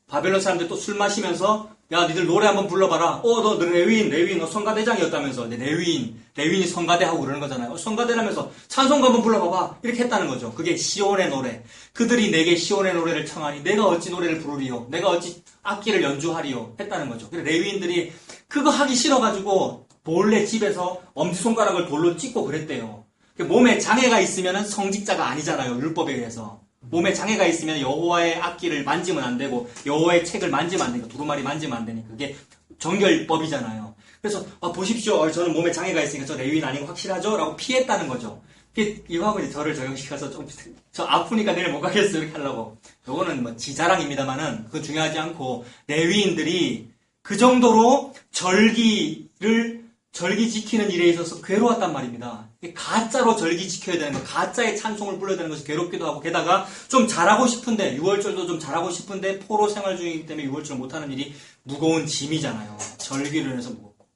바벨론 사람들 또 술 마시면서 야 니들 노래 한번 불러봐라. 너 레위인 너 성가대장이었다면서. 레위인이 성가대하고 그러는 거잖아요. 성가대라면서 찬송가 한번 불러봐봐. 이렇게 했다는 거죠. 그게 시온의 노래. 그들이 내게 시온의 노래를 청하니 내가 어찌 노래를 부르리요. 내가 어찌 악기를 연주하리요. 했다는 거죠. 그래서 레위인들이 그거 하기 싫어가지고 몰래 집에서 엄지손가락을 돌로 찍고 그랬대요. 몸에 장애가 있으면 성직자가 아니잖아요. 율법에 의해서. 몸에 장애가 있으면 여호와의 악기를 만지면 안 되고 여호와의 책을 만지면 안 되니까 두루마리 만지면 안 되니까 그게 정결법이잖아요. 그래서 보십시오. 저는 몸에 장애가 있으니까 저 레위인 아니고 확실하죠? 라고 피했다는 거죠. 이거 하고 이제 저를 적용시켜서 저 아프니까 내일 못 가겠어요. 이렇게 하려고. 요거는 뭐 지자랑입니다만은 그건 중요하지 않고 레위인들이 그 정도로 절기 지키는 일에 있어서 괴로웠단 말입니다. 가짜로 절기 지켜야 되는 거, 가짜의 찬송을 불러야 되는 것이 괴롭기도 하고, 게다가 좀 잘하고 싶은데, 6월절도 좀 잘하고 싶은데, 포로 생활 중이기 때문에 6월절 못하는 일이 무거운 짐이잖아요. 절기로 인해서 무겁고.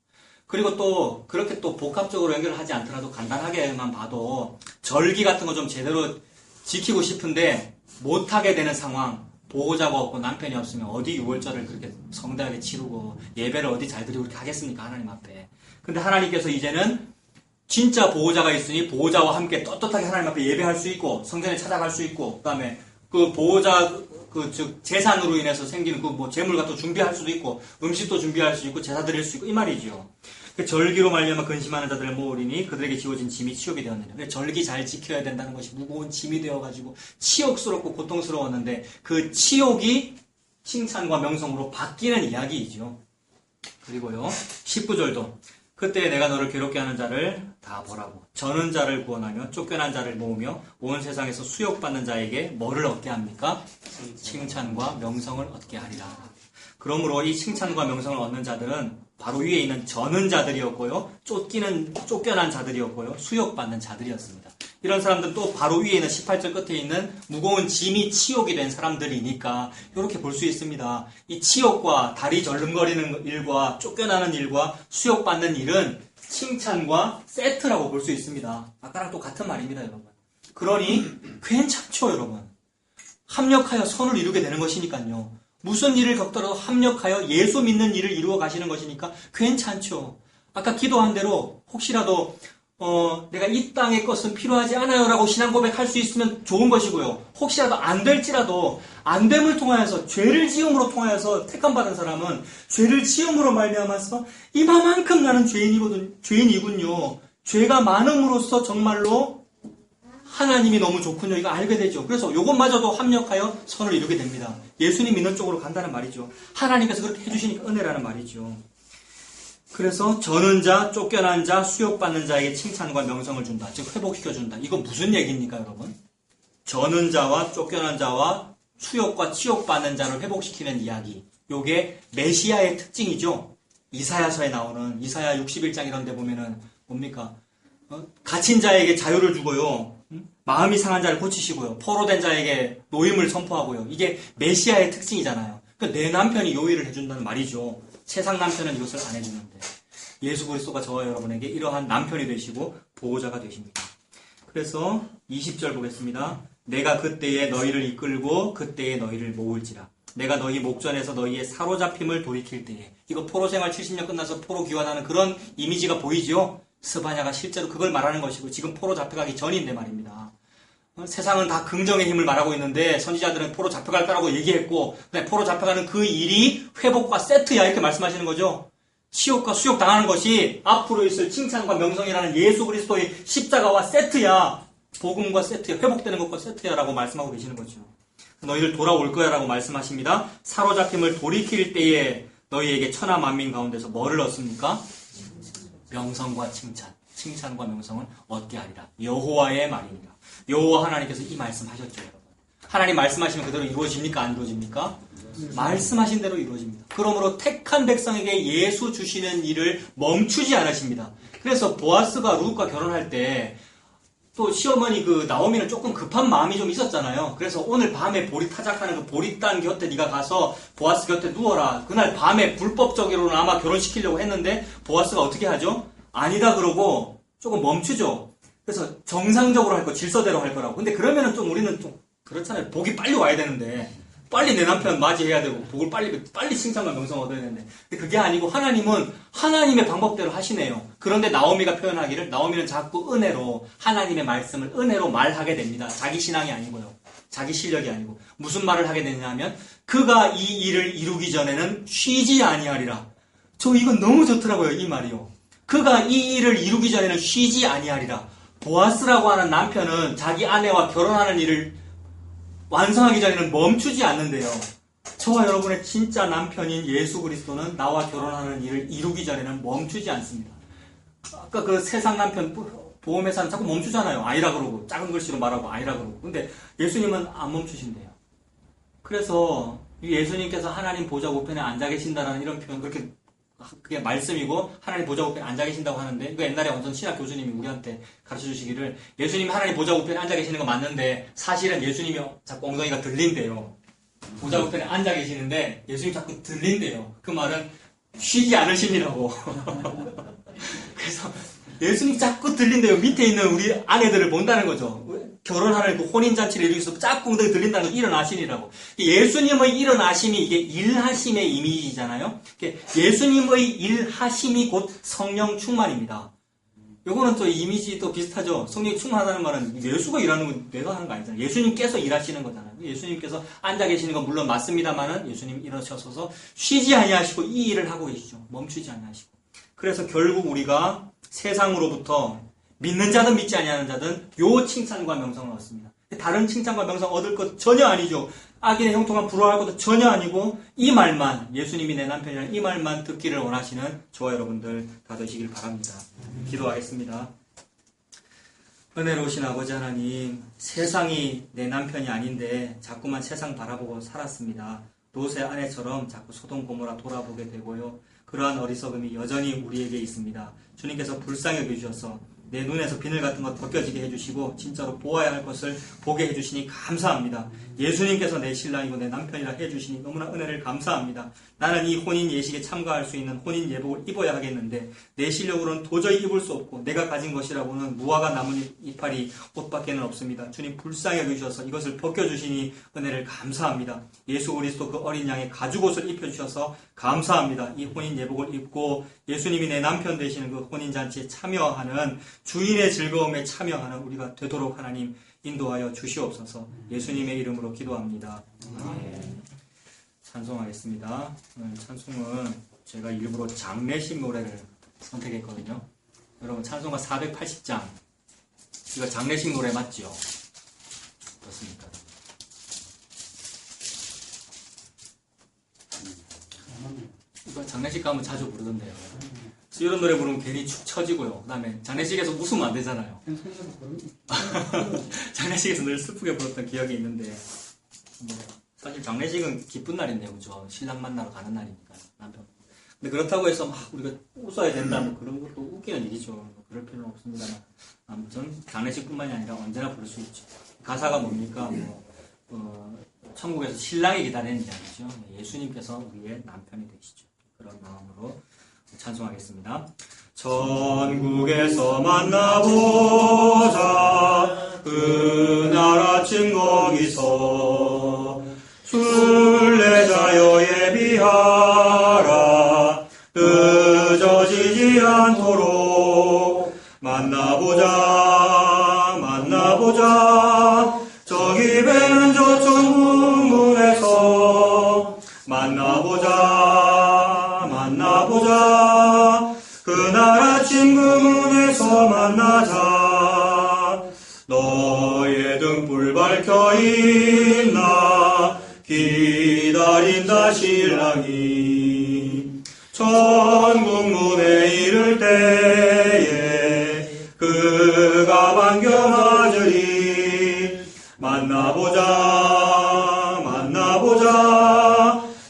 그리고 또, 그렇게 또 복합적으로 연결하지 않더라도 간단하게만 봐도, 절기 같은 거 좀 제대로 지키고 싶은데, 못하게 되는 상황, 보호자가 없고 남편이 없으면 어디 6월절을 그렇게 성대하게 치르고, 예배를 어디 잘 드리고 그렇게 하겠습니까? 하나님 앞에. 근데 하나님께서 이제는 진짜 보호자가 있으니 보호자와 함께 떳떳하게 하나님 앞에 예배할 수 있고 성전에 찾아갈 수 있고 그다음에 그 보호자 즉 재산으로 인해서 생기는 그 뭐 재물 같은 거 준비할 수도 있고 음식도 준비할 수 있고 제사 드릴 수 있고 이 말이죠. 절기로 말미암아 근심하는 자들을 모으리니 그들에게 지워진 짐이 치욕이 되었느냐. 절기 잘 지켜야 된다는 것이 무거운 짐이 되어가지고 치욕스럽고 고통스러웠는데 그 치욕이 칭찬과 명성으로 바뀌는 이야기이죠. 그리고요 19절도 그때 내가 너를 괴롭게 하는 자를 다 보라고. 저는 자를 구원하며 쫓겨난 자를 모으며 온 세상에서 수욕받는 자에게 뭐를 얻게 합니까? 칭찬과 명성을 얻게 하리라. 그러므로 이 칭찬과 명성을 얻는 자들은 바로 위에 있는 저는 자들이었고요. 쫓겨난 자들이었고요. 수욕받는 자들이었습니다. 이런 사람들은 또 바로 위에 있는 18절 끝에 있는 무거운 짐이 치욕이 된 사람들이니까 이렇게 볼 수 있습니다. 이 치욕과 다리 절름거리는 일과 쫓겨나는 일과 수욕받는 일은 칭찬과 세트라고 볼 수 있습니다. 아까랑 또 같은 말입니다, 여러분. 그러니 괜찮죠, 여러분. 합력하여 선을 이루게 되는 것이니까요. 무슨 일을 겪더라도 합력하여 예수 믿는 일을 이루어 가시는 것이니까 괜찮죠. 아까 기도한 대로 혹시라도 내가 이 땅의 것은 필요하지 않아요 라고 신앙 고백할 수 있으면 좋은 것이고요. 혹시라도 안 될지라도 안 됨을 통하여서 죄를 지음으로 통하여서 택함받은 사람은 죄를 지음으로 말미암아서 이만큼 나는 죄인이군요. 죄가 많음으로써 정말로 하나님이 너무 좋군요. 이거 알게 되죠. 그래서 이것마저도 합력하여 선을 이루게 됩니다. 예수님 믿는 쪽으로 간다는 말이죠. 하나님께서 그렇게 해주시니까 은혜라는 말이죠. 그래서 저는 자, 쫓겨난 자, 수욕받는 자에게 칭찬과 명성을 준다. 즉 회복시켜준다. 이거 무슨 얘기입니까, 여러분? 저는 자와 쫓겨난 자와 수욕과 치욕받는 자를 회복시키는 이야기. 요게 메시아의 특징이죠. 이사야서에 나오는 이사야 61장 이런 데 보면은 뭡니까? 갇힌 자에게 자유를 주고요. 마음이 상한 자를 고치시고요. 포로된 자에게 노임을 선포하고요. 이게 메시아의 특징이잖아요. 그러니까 내 남편이 요 일을 해준다는 말이죠. 세상 남편은 이것을 안 해주는데 예수 그리스도가 저와 여러분에게 이러한 남편이 되시고 보호자가 되십니다. 그래서 20절 보겠습니다. 내가 그때에 너희를 이끌고 그때에 너희를 모을지라. 내가 너희 목전에서 너희의 사로잡힘을 돌이킬 때에. 이거 포로생활 70년 끝나서 포로 귀환하는 그런 이미지가 보이죠? 스바냐가 실제로 그걸 말하는 것이고 지금 포로 잡혀가기 전인데 말입니다. 세상은 다 긍정의 힘을 말하고 있는데 선지자들은 포로 잡혀갈 거라고 얘기했고 포로 잡혀가는 그 일이 회복과 세트야 이렇게 말씀하시는 거죠. 치욕과 수욕 당하는 것이 앞으로 있을 칭찬과 명성이라는 예수 그리스도의 십자가와 세트야. 복음과 세트야. 회복되는 것과 세트야라고 말씀하고 계시는 거죠. 너희들 돌아올 거야라고 말씀하십니다. 사로잡힘을 돌이킬 때에 너희에게 천하 만민 가운데서 뭐를 얻습니까? 명성과 칭찬. 칭찬과 명성은 얻게 하리라. 여호와의 말입니다. 여호와 하나님께서 이 말씀하셨죠, 여러분. 하나님 말씀하시면 그대로 이루어집니까? 안 이루어집니까? 말씀하신 대로 이루어집니다. 그러므로 택한 백성에게 예수 주시는 일을 멈추지 않으십니다. 그래서 보아스가 룻과 결혼할 때 또 시어머니 그 나오미는 조금 급한 마음이 좀 있었잖아요. 그래서 오늘 밤에 보리 타작하는 그 보리단 곁에 네가 가서 보아스 곁에 누워라. 그날 밤에 불법적으로는 아마 결혼시키려고 했는데 보아스가 어떻게 하죠? 아니다 그러고 조금 멈추죠. 그래서 정상적으로 할 거, 질서대로 할 거라고. 근데 그러면은 좀 우리는 좀 그렇잖아요. 복이 빨리 와야 되는데 빨리 내 남편 맞이해야 되고 복을 빨리 칭찬과 명성 얻어야 되는데 근데 그게 아니고 하나님은 하나님의 방법대로 하시네요. 그런데 나오미가 표현하기를 나오미는 자꾸 은혜로 하나님의 말씀을 은혜로 말하게 됩니다. 자기 신앙이 아니고요. 자기 실력이 아니고 무슨 말을 하게 되냐면 그가 이 일을 이루기 전에는 쉬지 아니하리라. 저 이건 너무 좋더라고요. 이 말이요. 그가 이 일을 이루기 전에는 쉬지 아니하리라. 보아스라고 하는 남편은 자기 아내와 결혼하는 일을 완성하기 전에는 멈추지 않는데요. 저와 여러분의 진짜 남편인 예수 그리스도는 나와 결혼하는 일을 이루기 전에는 멈추지 않습니다. 아까 그 세상 남편 보험회사는 자꾸 멈추잖아요. 아니라 그러고 작은 글씨로 말하고 아니라 그러고. 근데 예수님은 안 멈추신대요. 그래서 예수님께서 하나님 보좌 우편에 앉아 계신다는 이런 표현 그게 말씀이고 하나님 보좌 우편에 앉아 계신다고 하는데 이거 옛날에 어떤 신학 교수님이 우리한테 가르쳐 주시기를 예수님이 하나님 보좌 우편에 앉아 계시는 거 맞는데 사실은 예수님이 자꾸 엉덩이가 들린대요. 보좌 우편에 앉아 계시는데 예수님이 자꾸 들린대요. 그 말은 쉬지 않으심이라고. 그래서 예수님이 자꾸 들린대요. 밑에 있는 우리 아내들을 본다는 거죠. 결혼하는 그 혼인잔치를 이루기 위해서 자꾸 엉덩이 들린다는 거 일어나시니라고. 예수님의 일어나심이 이게 일하심의 이미지잖아요. 예수님의 일하심이 곧 성령 충만입니다. 요거는 또 이미지도 비슷하죠. 성령 충만하다는 말은 예수가 일하는 건 내가 하는 거 아니잖아요. 예수님께서 일하시는 거잖아요. 예수님께서 앉아 계시는 건 물론 맞습니다만은 예수님 일어서셔서 쉬지 아니하시고 이 일을 하고 계시죠. 멈추지 아니하시고. 그래서 결국 우리가 세상으로부터 믿는 자든 믿지 아니하는 자든 요 칭찬과 명성을 얻습니다. 다른 칭찬과 명성 얻을 것 전혀 아니죠. 악인의 형통한 부러워할 것도 전혀 아니고 이 말만 예수님이 내 남편이라는 이 말만 듣기를 원하시는 저와 여러분들 다 되시길 바랍니다. 기도하겠습니다. 은혜로우신 아버지 하나님, 세상이 내 남편이 아닌데 자꾸만 세상 바라보고 살았습니다. 롯의 아내처럼 자꾸 소돔 고모라 돌아보게 되고요. 그러한 어리석음이 여전히 우리에게 있습니다. 주님께서 불쌍히 여겨주셔서 내 눈에서 비늘 같은 것 벗겨지게 해주시고 진짜로 보아야 할 것을 보게 해주시니 감사합니다. 예수님께서 내 신랑이고 내 남편이라 해주시니 너무나 은혜를 감사합니다. 나는 이 혼인 예식에 참가할 수 있는 혼인 예복을 입어야 하겠는데 내 실력으로는 도저히 입을 수 없고 내가 가진 것이라고는 무화과 나뭇잎 이파리 옷밖에는 없습니다. 주님 불쌍히 여겨주셔서 이것을 벗겨주시니 은혜를 감사합니다. 예수 그리스도 그 어린 양의 가죽옷을 입혀주셔서 감사합니다. 이 혼인 예복을 입고 예수님이 내 남편 되시는 그 혼인잔치에 참여하는 주인의 즐거움에 참여하는 우리가 되도록 하나님 인도하여 주시옵소서. 예수님의 이름으로 기도합니다. 아멘. 찬송하겠습니다. 오늘 찬송은 제가 일부러 장례식 노래를 선택했거든요. 여러분 찬송가 480장 이거 장례식 노래 맞죠? 그렇습니까? 이거 장례식 가면 자주 부르던데요. 이런 노래 부르면 괜히 축 처지고요. 그 다음에 장례식에서 웃으면 안 되잖아요. 장례식에서 늘 슬프게 불렀던 기억이 있는데 뭐 사실 장례식은 기쁜 날인데요. 그죠? 신랑 만나러 가는 날이니까 남편. 근데 그렇다고 해서 막 우리가 웃어야 된다 뭐 그런 것도 웃기는 일이죠. 뭐 그럴 필요는 없습니다만 아무튼 장례식뿐만이 아니라 언제나 부를 수 있죠. 가사가 뭡니까? 천국에서 신랑이 기다리는 이야기죠. 예수님께서 우리의 남편이 되시죠. 그런 마음으로 찬송하겠습니다. 천국에서 만나보자 그날 아침 거기서 순례자여 예비하라 늦어지지 않도록 만나보자 저기 배는 저쪽 문에서 만나보자 문에서 만나자. 너의 등불 밝혀 있나 기다린다 신랑이. 천국 문에 이를 때에 그가 반겨 맞으리. 만나보자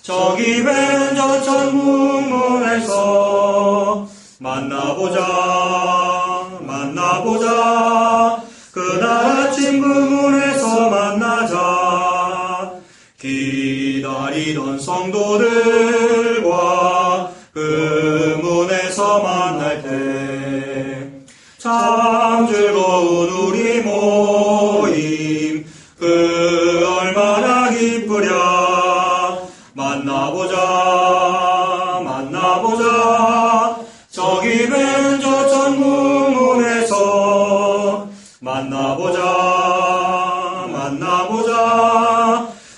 저기 ven 저 천국 문에서. 만나보자 그날 아침 그 문에서 만나자. 기다리던 성도들과 그 문에서 만날 때 참 즐거운 우리 모임 그 얼마나 기쁘랴. 만나보자 저기 ven 저 천국 문에서. 만나보자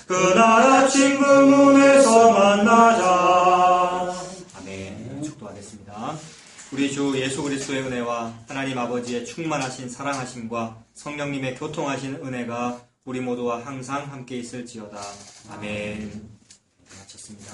그날 아침 그 문에서 만나자. 아멘. 축도하겠습니다. 우리 주 예수 그리스도의 은혜와 하나님 아버지의 충만하신 사랑하심과 성령님의 교통하신 은혜가 우리 모두와 항상 함께 있을지어다. 아멘. 마쳤습니다.